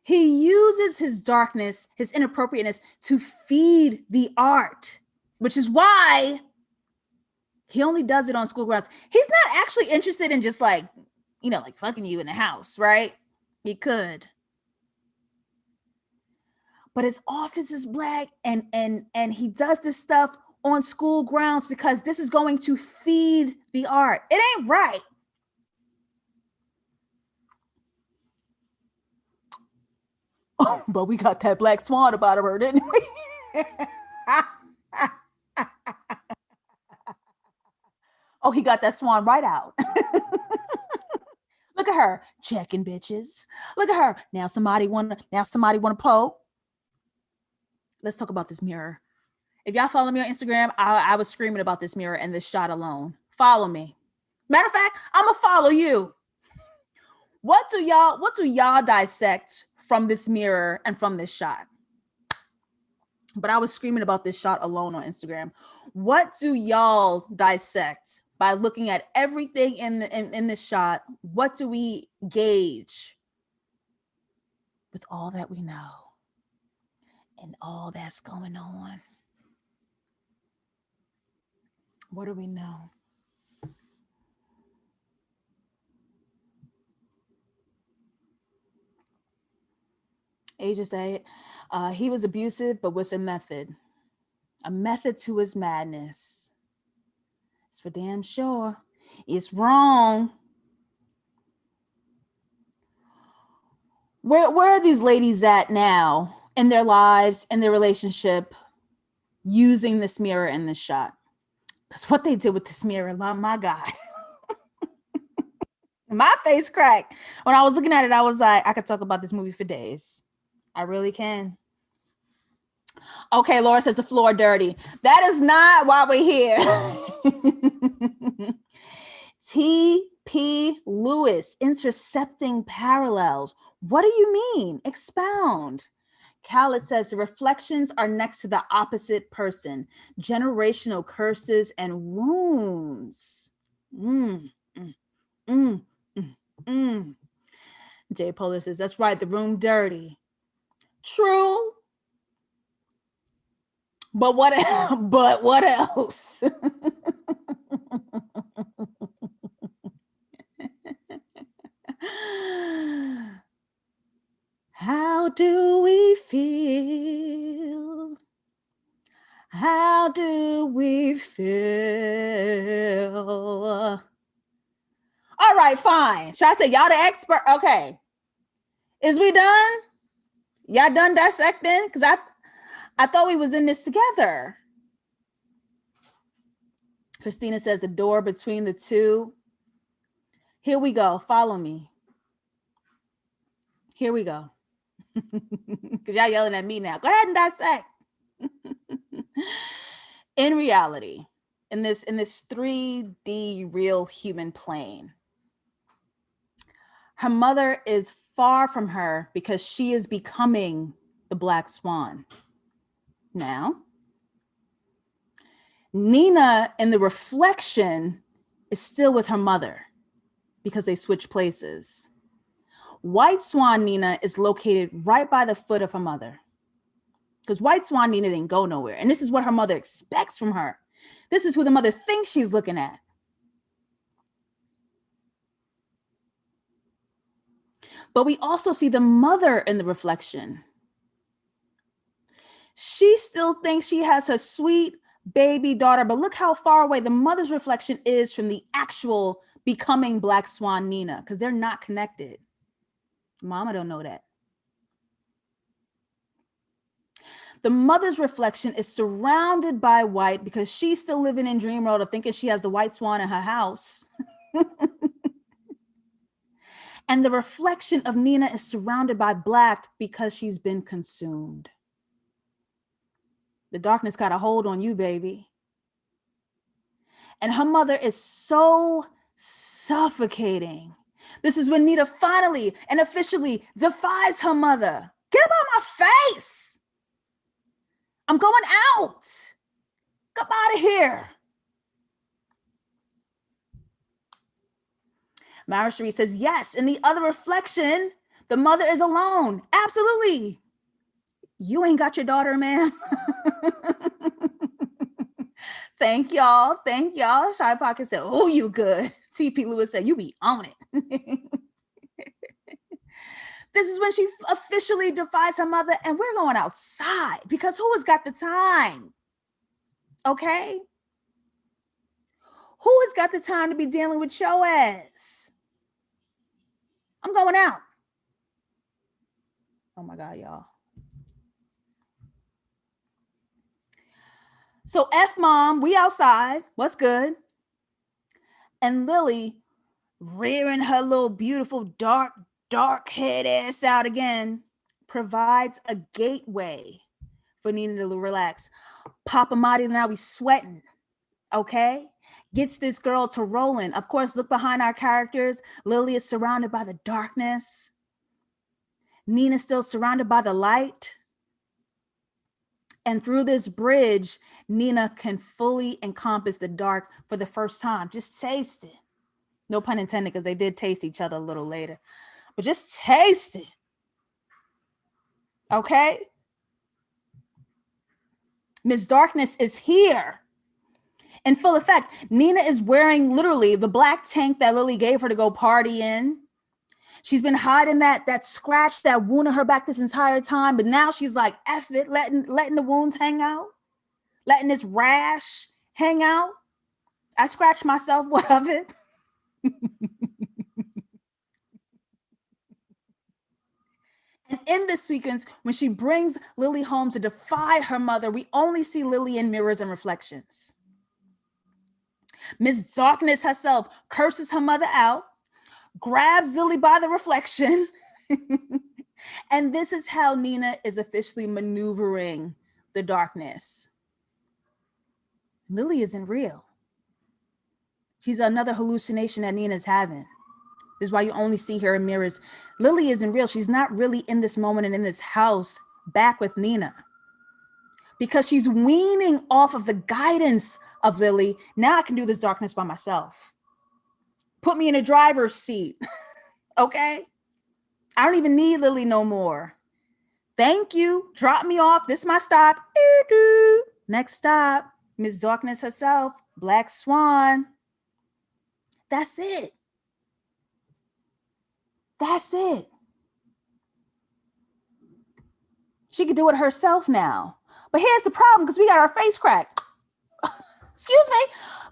He uses his darkness, his inappropriateness, to feed the art, which is why he only does it on school grounds. He's not actually interested in just like fucking you in the house, right? He could. But his office is black, and he does this stuff on school grounds because this is going to feed the art. It ain't right. Oh, but we got that black swan about her, didn't we? Oh, he got that swan right out. Look at her checking bitches. Look at her. Now somebody wanna poke. Let's talk about this mirror. If y'all follow me on Instagram, I was screaming about this mirror and this shot alone. Follow me. Matter of fact, I'm gonna follow you. What do y'all dissect from this mirror and from this shot? But I was screaming about this shot alone on Instagram. What do y'all dissect by looking at everything in this shot? What do we gauge with all that we know and all that's going on? What do we know? Asia said, he was abusive, but with a method to his madness. It's for damn sure. It's wrong. Where are these ladies at now in their lives, in their relationship, using this mirror and this shot? Because what they did with this mirror, my God. My face cracked. When I was looking at it, I was like, I could talk about this movie for days. I really can. Okay, Laura says the floor dirty. That is not why we're here. T.P. Lewis, intercepting parallels. What do you mean? Expound. Khaled says the reflections are next to the opposite person. Generational curses and wounds. Jay Polar says, that's right, the room dirty. True. But what but what else? How do we feel? How do we feel? All right, fine. Should I say y'all the expert? Okay. Is we done? Y'all done dissecting? Because I thought we was in this together. Christina says the door between the two. Here we go. Follow me. Here we go. Because y'all yelling at me now. Go ahead and dissect. In reality, in this 3D real human plane, her mother is far from her because she is becoming the Black Swan. Now, Nina in the reflection is still with her mother because they switch places. White Swan Nina is located right by the foot of her mother because White Swan Nina didn't go nowhere. And this is what her mother expects from her. This is who the mother thinks she's looking at. But we also see the mother in the reflection. She still thinks she has her sweet baby daughter, but look how far away the mother's reflection is from the actual becoming Black Swan Nina, because they're not connected. Mama don't know that. The mother's reflection is surrounded by white because she's still living in dream world of thinking she has the white swan in her house. And the reflection of Nina is surrounded by black because she's been consumed. The darkness got a hold on you, baby. And her mother is so suffocating. This is when Nina finally and officially defies her mother. Get up out my face. I'm going out. Come out of here. Mara Cherie says, yes, in the other reflection, the mother is alone. Absolutely. You ain't got your daughter, ma'am. Thank y'all. Thank y'all. Shy Pocket said, oh, you good. TP Lewis said, you be on it. This is when she officially defies her mother, and we're going outside because who has got the time? Okay? Who has got the time to be dealing with your ass? I'm going out. Oh my God, y'all. So F mom, we outside. What's good? And Lily rearing her little beautiful dark head ass out again, provides a gateway for Nina to relax. Papa Madi now we sweating, okay? Gets this girl to rolling. Of course, look behind our characters. Lily is surrounded by the darkness. Nina's still surrounded by the light. And through this bridge, Nina can fully encompass the dark for the first time. Just taste it. No pun intended, because they did taste each other a little later. But just taste it. Okay? Miss Darkness is here in full effect. Nina is wearing literally the black tank that Lily gave her to go party in. She's been hiding that scratch, that wound on her back this entire time. But now she's like, F it, letting the wounds hang out. Letting this rash hang out. I scratched myself, what of it? And in this sequence, when she brings Lily home to defy her mother, we only see Lily in mirrors and reflections. Miss Darkness herself curses her mother out, grabs Lily by the reflection. And this is how Nina is officially maneuvering the darkness. Lily isn't real. She's another hallucination that Nina's having. This is why you only see her in mirrors. Lily isn't real. She's not really in this moment and in this house back with Nina. Because she's weaning off of the guidance of Lily. Now I can do this darkness by myself. Put me in a driver's seat. Okay? I don't even need Lily no more. Thank you. Drop me off. This is my stop. Next stop, Miss Darkness herself, Black Swan. That's it. That's it. She could do it herself now. But here's the problem, because we got our face cracked. Excuse me.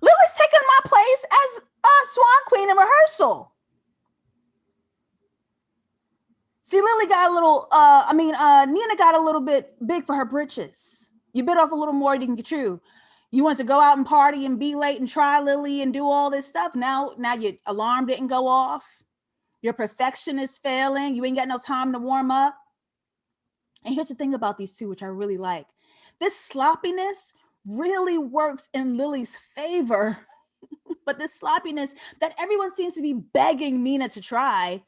Lily's taking my place as Swan Queen in rehearsal. See, Lily got a little, Nina got a little bit big for her britches. You bit off a little more than you can chew. You want to go out and party and be late and try Lily and do all this stuff. Now your alarm didn't go off. Your perfection is failing. You ain't got no time to warm up. And here's the thing about these two, which I really like. This sloppiness really works in Lily's favor. But this sloppiness that everyone seems to be begging Nina to try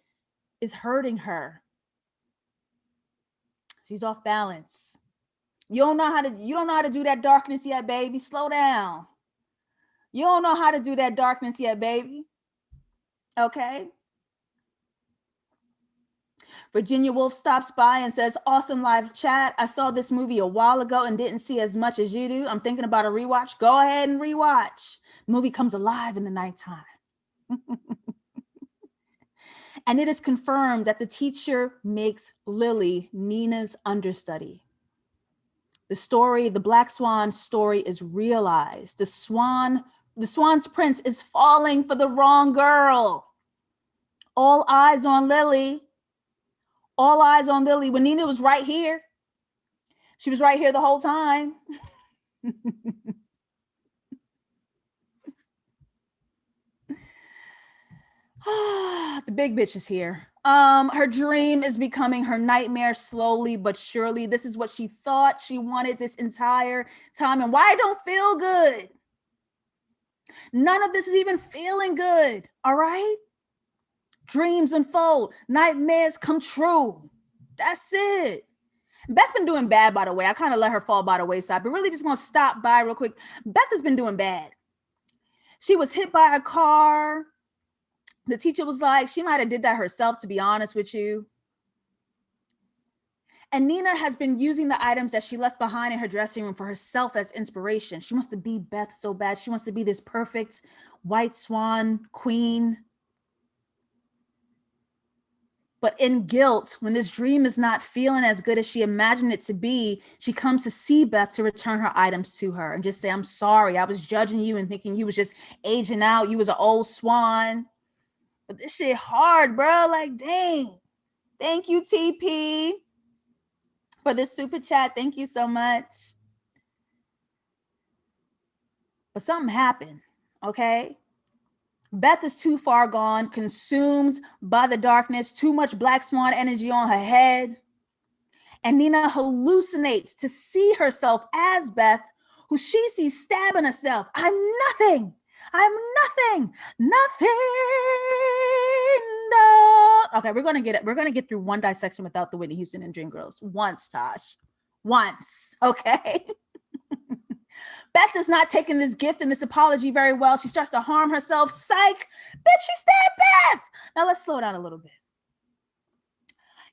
is hurting her. She's off balance. You don't know how to do that darkness yet, baby. Slow down. You don't know how to do that darkness yet, baby. Okay. Virginia Woolf stops by and says, awesome live chat. I saw this movie a while ago and didn't see as much as you do. I'm thinking about a rewatch. Go ahead and rewatch. The movie comes alive in the nighttime. And it is confirmed that the teacher makes Lily Nina's understudy. The story, the Black Swan story, is realized. The Swan's prince is falling for the wrong girl. All eyes on Lily. All eyes on Lily when Nina was right here. She was right here the whole time. The big bitch is here. Her dream is becoming her nightmare slowly but surely. This is what she thought she wanted this entire time. And why I don't feel good? None of this is even feeling good. All right? Dreams unfold. Nightmares come true. That's it. Beth's been doing bad, by the way. I kind of let her fall by the wayside, but really just want to stop by real quick. Beth has been doing bad. She was hit by a car. The teacher was like, she might have did that herself, to be honest with you. And Nina has been using the items that she left behind in her dressing room for herself as inspiration. She wants to be Beth so bad. She wants to be this perfect white swan queen. But in guilt, when this dream is not feeling as good as she imagined it to be, she comes to see Beth to return her items to her and just say, I'm sorry. I was judging you and thinking you was just aging out. You was an old swan. But this shit hard, bro. Like, dang. Thank you, TP, for this super chat. Thank you so much. But something happened, okay? Beth is too far gone, consumed by the darkness, too much Black Swan energy on her head. And Nina hallucinates to see herself as Beth, who she sees stabbing herself. I'm nothing. I'm nothing. Nothing. No. Okay, we're gonna get through one dissection without the Whitney Houston and Dreamgirls. Once, Tosh. Once. Okay. Beth is not taking this gift and this apology very well. She starts to harm herself. Psych. Bitch, she stabbed Beth. Now let's slow down a little bit.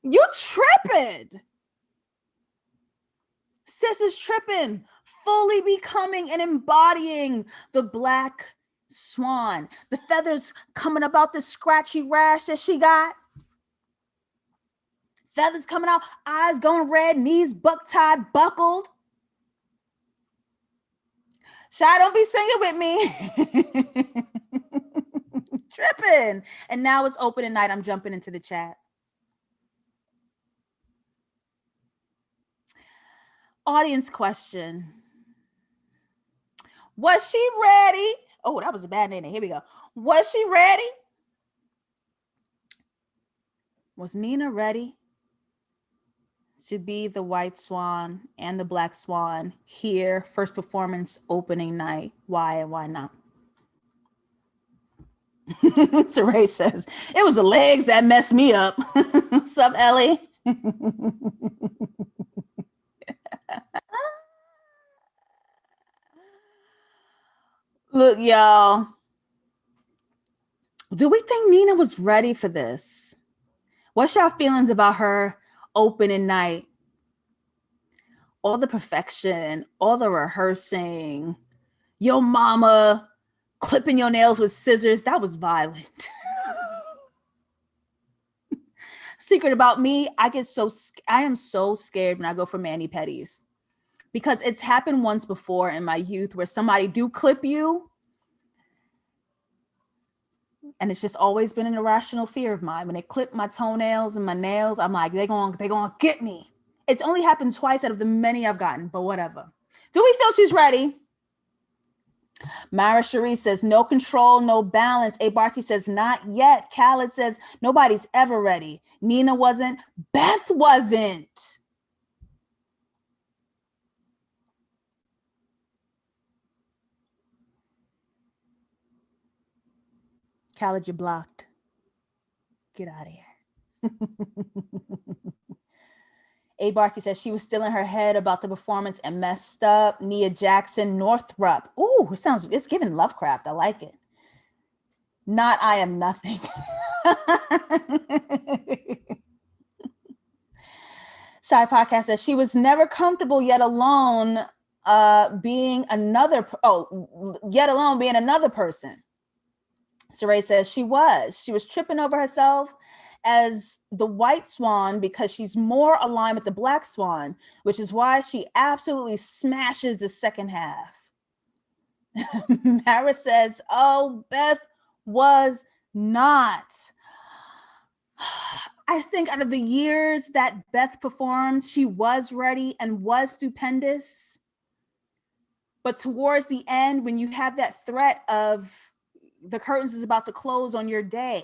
You tripping. Sis is tripping. Fully becoming and embodying the Black Swan. The feathers coming about this scratchy rash that she got. Feathers coming out, eyes going red, knees buck-tied, buckled. Shy, don't be singing with me. Tripping. And now it's open at night. I'm jumping into the chat. Audience question. Was she ready? Oh, that was a bad name. Here we go. Was she ready? Was Nina ready to be the White Swan and the Black Swan here, first performance opening night? Why and why not? Saray says, it was the legs that messed me up. What's up, Ellie? Look, y'all. Do we think Nina was ready for this? What's your feelings about her opening night? All the perfection, all the rehearsing, your mama clipping your nails with scissors. That was violent. Secret about me, I am so scared when I go for mani-pedis because it's happened once before in my youth where somebody do clip you. And it's just always been an irrational fear of mine. When they clip my toenails and my nails, I'm like, they're gonna get me. It's only happened twice out of the many I've gotten, but whatever. Do we feel she's ready? Mara Cherie says, no control, no balance. A. Barty says, not yet. Khaled says, nobody's ever ready. Nina wasn't. Beth wasn't. Khaled, you're blocked. Get out of here. A. Barty says she was still in her head about the performance and messed up. Nia Jackson, Northrup. Ooh, it's giving Lovecraft. I like it. Not I am nothing. Shy Podcast says she was never comfortable yet alone being another person. Saray says she was tripping over herself as the white swan because she's more aligned with the black swan, which is why she absolutely smashes the second half. Mara says, oh, Beth was not. I think out of the years that Beth performed, she was ready and was stupendous. But towards the end, when you have that threat of the curtains is about to close on your day,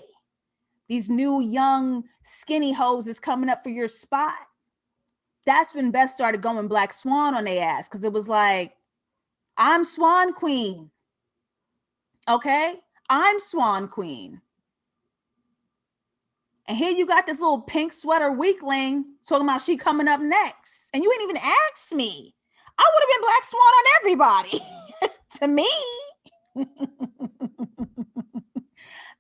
these new young skinny hoes is coming up for your spot. That's when Beth started going Black Swan on their ass, because it was like, I'm Swan Queen. Okay? I'm Swan Queen. And here you got this little pink sweater weakling talking about she coming up next. And you ain't even asked me. I would have been Black Swan on everybody. To me.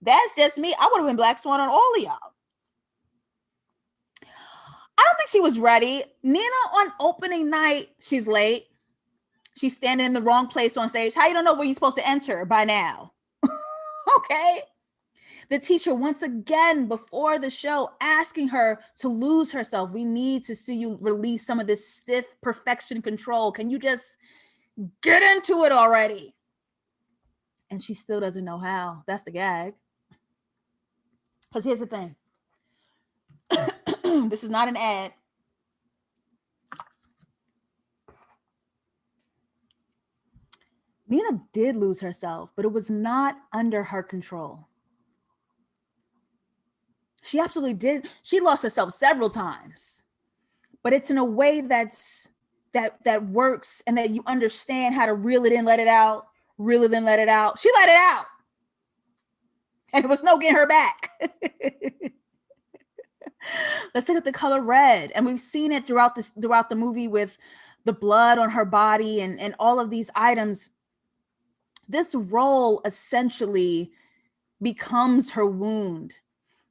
That's just me. I would have been Black Swan on all of y'all. I don't think she was ready. Nina on opening night, she's late. She's standing in the wrong place on stage. How you don't know where you're supposed to enter by now? Okay. The teacher, once again, before the show, asking her to lose herself. We need to see you release some of this stiff perfection control. Can you just get into it already? And she still doesn't know how. That's the gag. Because here's the thing. This is not an ad. Nina did lose herself, but it was not under her control. She absolutely did. She lost herself several times, but it's in a way that works and that you understand how to reel it in, let it out, reel it in, let it out. She let it out, and it was no getting her back. Let's look at the color red, and we've seen it throughout the movie with the blood on her body and all of these items. This role essentially becomes her wound.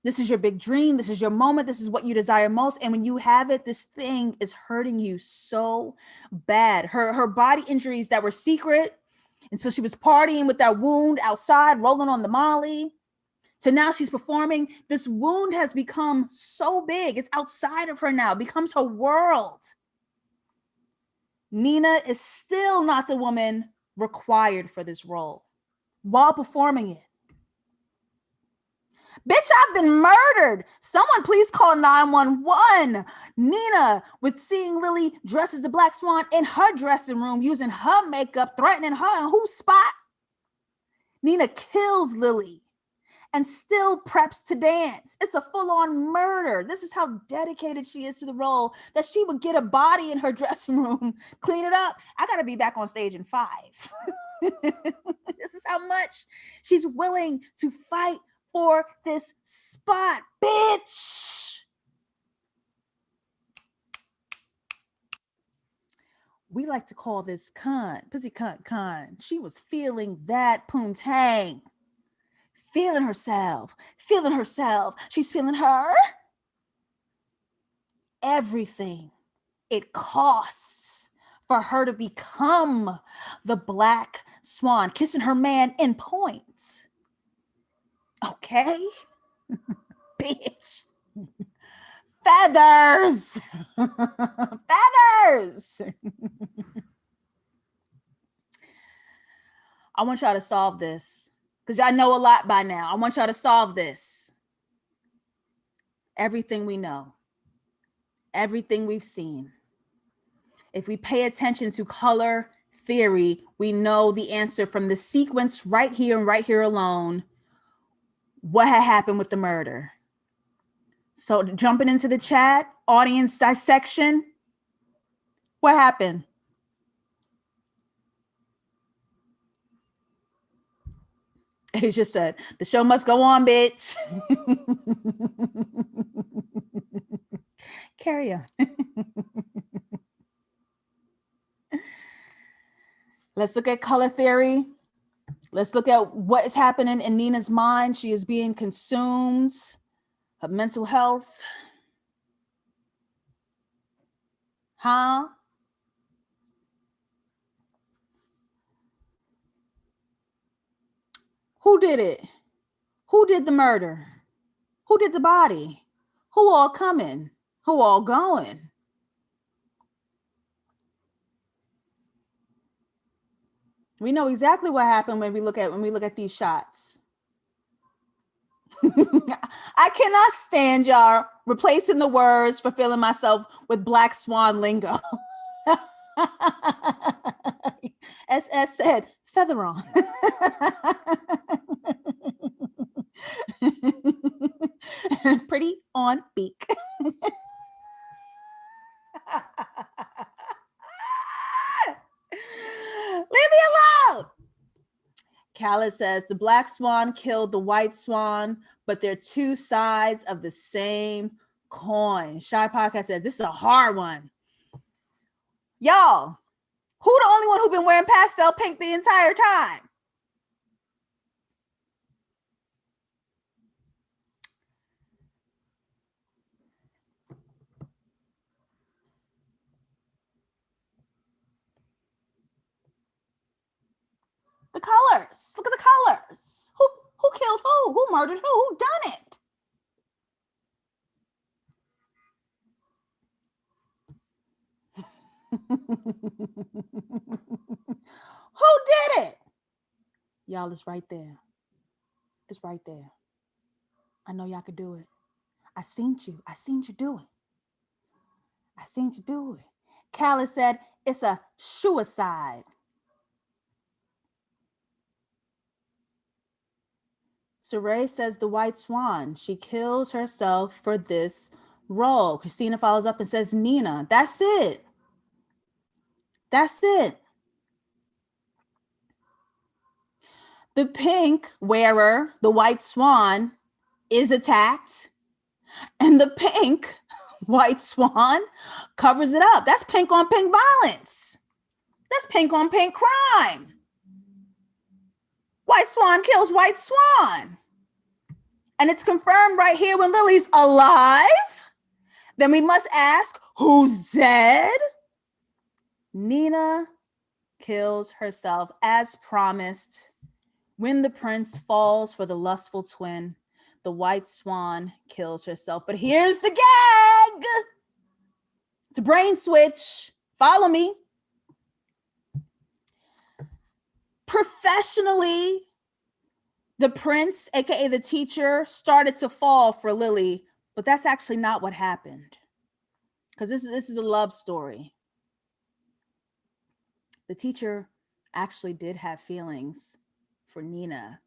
This is your big dream. This is your moment. This is what you desire most. And when you have it, this thing is hurting you so bad. Her body injuries that were secret. And so she was partying with that wound outside, rolling on the Molly. So now she's performing. This wound has become so big. It's outside of her now. It becomes her world. Nina is still not the woman required for this role while performing it. Bitch, I've been murdered. Someone please call 911. Nina with seeing Lily dressed as a Black Swan in her dressing room, using her makeup, threatening her in whose spot? Nina kills Lily and still preps to dance. It's a full-on murder. This is how dedicated she is to the role, that she would get a body in her dressing room, clean it up. I got to be back on stage in 5. This is how much she's willing to fight for this spot, bitch. We like to call this cunt, pussy cunt. She was feeling that poontang, feeling herself. She's feeling her. everything it costs for her to become the Black Swan, kissing her man in points. Okay? Bitch. Feathers. Feathers. I want y'all to solve this because y'all know a lot by now. I want y'all to solve this. Everything we know, everything we've seen. If we pay attention to color theory, we know the answer from the sequence right here and right here alone. What had happened with the murder? So jumping into the chat, audience dissection. What happened? He just said, the show must go on, bitch. Carry on. Let's look at color theory. Let's look at what is happening in Nina's mind. She is being consumed. Her mental health. Huh? Who did it? Who did the murder? Who did the body? Who all coming? Who all going? We know exactly what happened when we look at these shots. I cannot stand y'all replacing the words, fulfilling myself with Black Swan lingo. SS said, feather on. Pretty on beak. Leave me alone. Khaled says the Black Swan killed the White Swan, but they're two sides of the same coin. Shy Podcast says this is a hard one. Y'all, who the only one who been wearing pastel pink the entire time? The colors. Look at the colors. Who killed who? Who murdered who? Who done it? Who did it? Y'all, it's right there. It's right there. I know y'all could do it. I seen you. I seen you do it. I seen you do it. Callie said it's a suicide. Saray says the White Swan. She kills herself for this role. Christina follows up and says Nina. That's it. That's it. The pink wearer, the White Swan, is attacked, and the pink White Swan covers it up. That's pink on pink violence. That's pink on pink crime. White Swan kills White Swan. And it's confirmed right here when Lily's alive. Then we must ask, who's dead? Nina kills herself as promised. When the prince falls for the lustful twin, the White Swan kills herself. But here's the gag. It's a brain switch. Follow me. Professionally, the prince, aka the teacher, started to fall for Lily, but that's actually not what happened. Because this is a love story. The teacher actually did have feelings for Nina.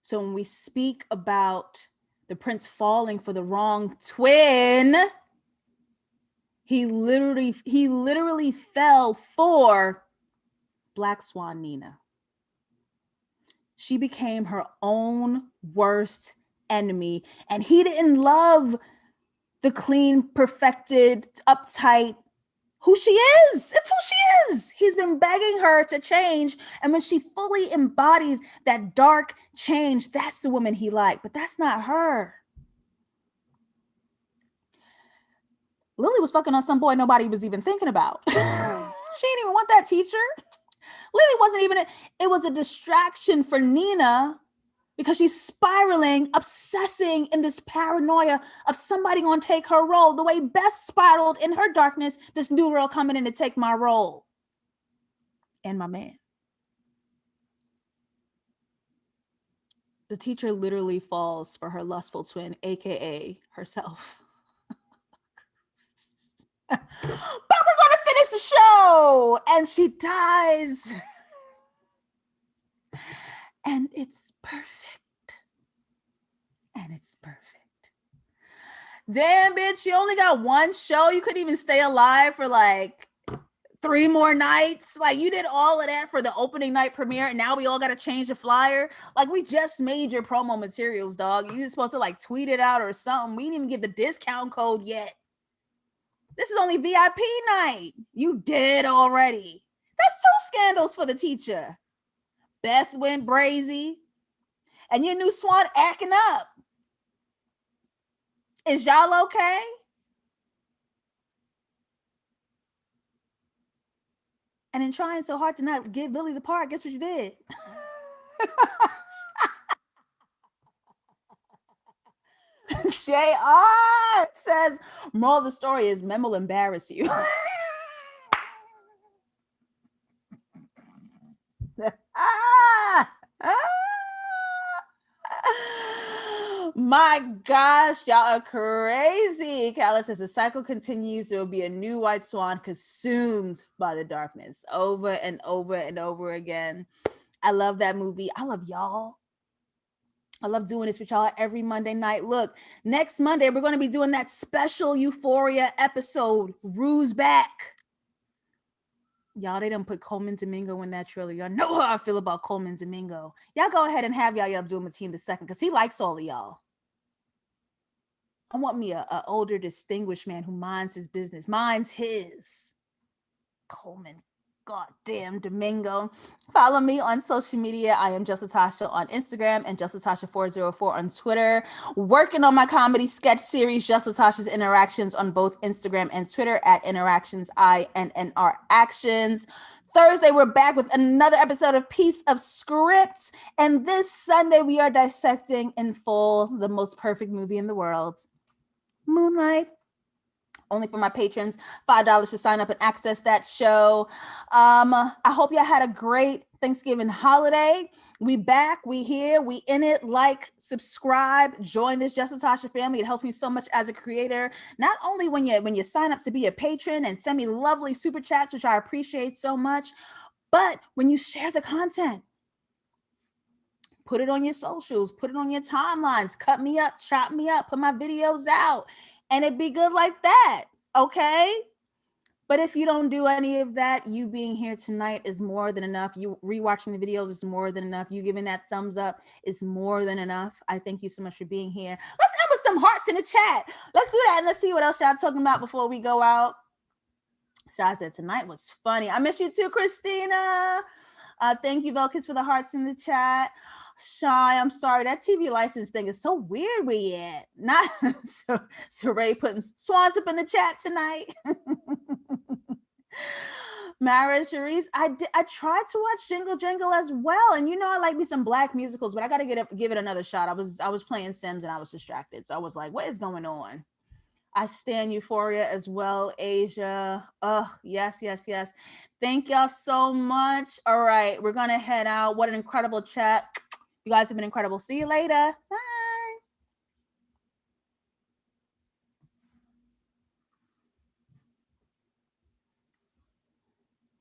So when we speak about the prince falling for the wrong twin, he literally fell for Black Swan Nina. She became her own worst enemy, and he didn't love the clean, perfected, uptight who she is. It's who she is. He's been begging her to change. And when she fully embodied that dark change, that's the woman he liked. But that's not her. Lily was fucking on some boy nobody was even thinking about. She didn't even want that teacher. Lily wasn't even, it was a distraction for Nina because she's spiraling, obsessing in this paranoia of somebody gonna take her role. The way Beth spiraled in her darkness, this new girl coming in to take my role. And my man. The teacher literally falls for her lustful twin, aka herself. But we're gonna finish the show, and she dies. And it's perfect. And it's perfect. Damn, bitch, you only got one show. You couldn't even stay alive for like 3 more nights. Like, you did all of that for the opening night premiere, and now we all got to change the flyer. Like, we just made your promo materials, dog. You're supposed to like tweet it out or something. We didn't even get the discount code yet. This is only VIP night. You did already. That's 2 scandals for the teacher. Beth went brazy, and your new Swan acting up. Is y'all okay? And in trying so hard to not give Lily the part, guess what you did? JR says, moral of the story is Mem will embarrass you. My gosh, y'all are crazy. Calla says the cycle continues. There will be a new white swan consumed by the darkness over and over and over again. I love that movie. I love y'all. I love doing this with y'all every Monday night. Look, next Monday, we're going to be doing that special Euphoria episode, Rue's Back. Y'all, they done put Coleman Domingo in that trailer. Y'all know how I feel about Coleman Domingo. Y'all go ahead and have Yahya Abdul-Mateen II because he likes all of y'all. I want me an older, distinguished man who minds his business, minds his. Coleman, goddamn Domingo. Follow me on social media. I am JustLatasha on Instagram and JustLatasha404 on Twitter. Working on my comedy sketch series, JustLatasha's Interactions, on both Instagram and Twitter at Interactions, INNR Actions. Thursday, we're back with another episode of Piece of Script. And this Sunday, we are dissecting in full the most perfect movie in the world, Moonlight. Only for my patrons, $5 to sign up and access that show. I hope y'all had a great Thanksgiving holiday. We back, we here, we in it. Like, subscribe, join this JustLatasha family. It helps me so much as a creator. Not only when you sign up to be a patron and send me lovely super chats, which I appreciate so much, but when you share the content. Put it on your socials, put it on your timelines, cut me up, chop me up, put my videos out, and it be good like that, okay? But if you don't do any of that, you being here tonight is more than enough. You rewatching the videos is more than enough. You giving that thumbs up is more than enough. I thank you so much for being here. Let's end with some hearts in the chat. Let's do that, and let's see what else y'all talking about before we go out. Shai said, tonight was funny. I miss you too, Christina. Thank you, Velkis, for the hearts in the chat. Shy, I'm sorry, that TV license thing is so weird where you at. Not so Ray putting swans up in the chat tonight. Mara Cherise, I tried to watch Jingle Jangle as well, and you know I like me some black musicals, but I gotta give it another shot. I was playing Sims and I was distracted, so I was like, what is going on? I stand Euphoria as well, Asia. Oh, yes. Thank y'all so much. All right, we're gonna head out. What an incredible chat. You guys have been incredible. See you later. Bye.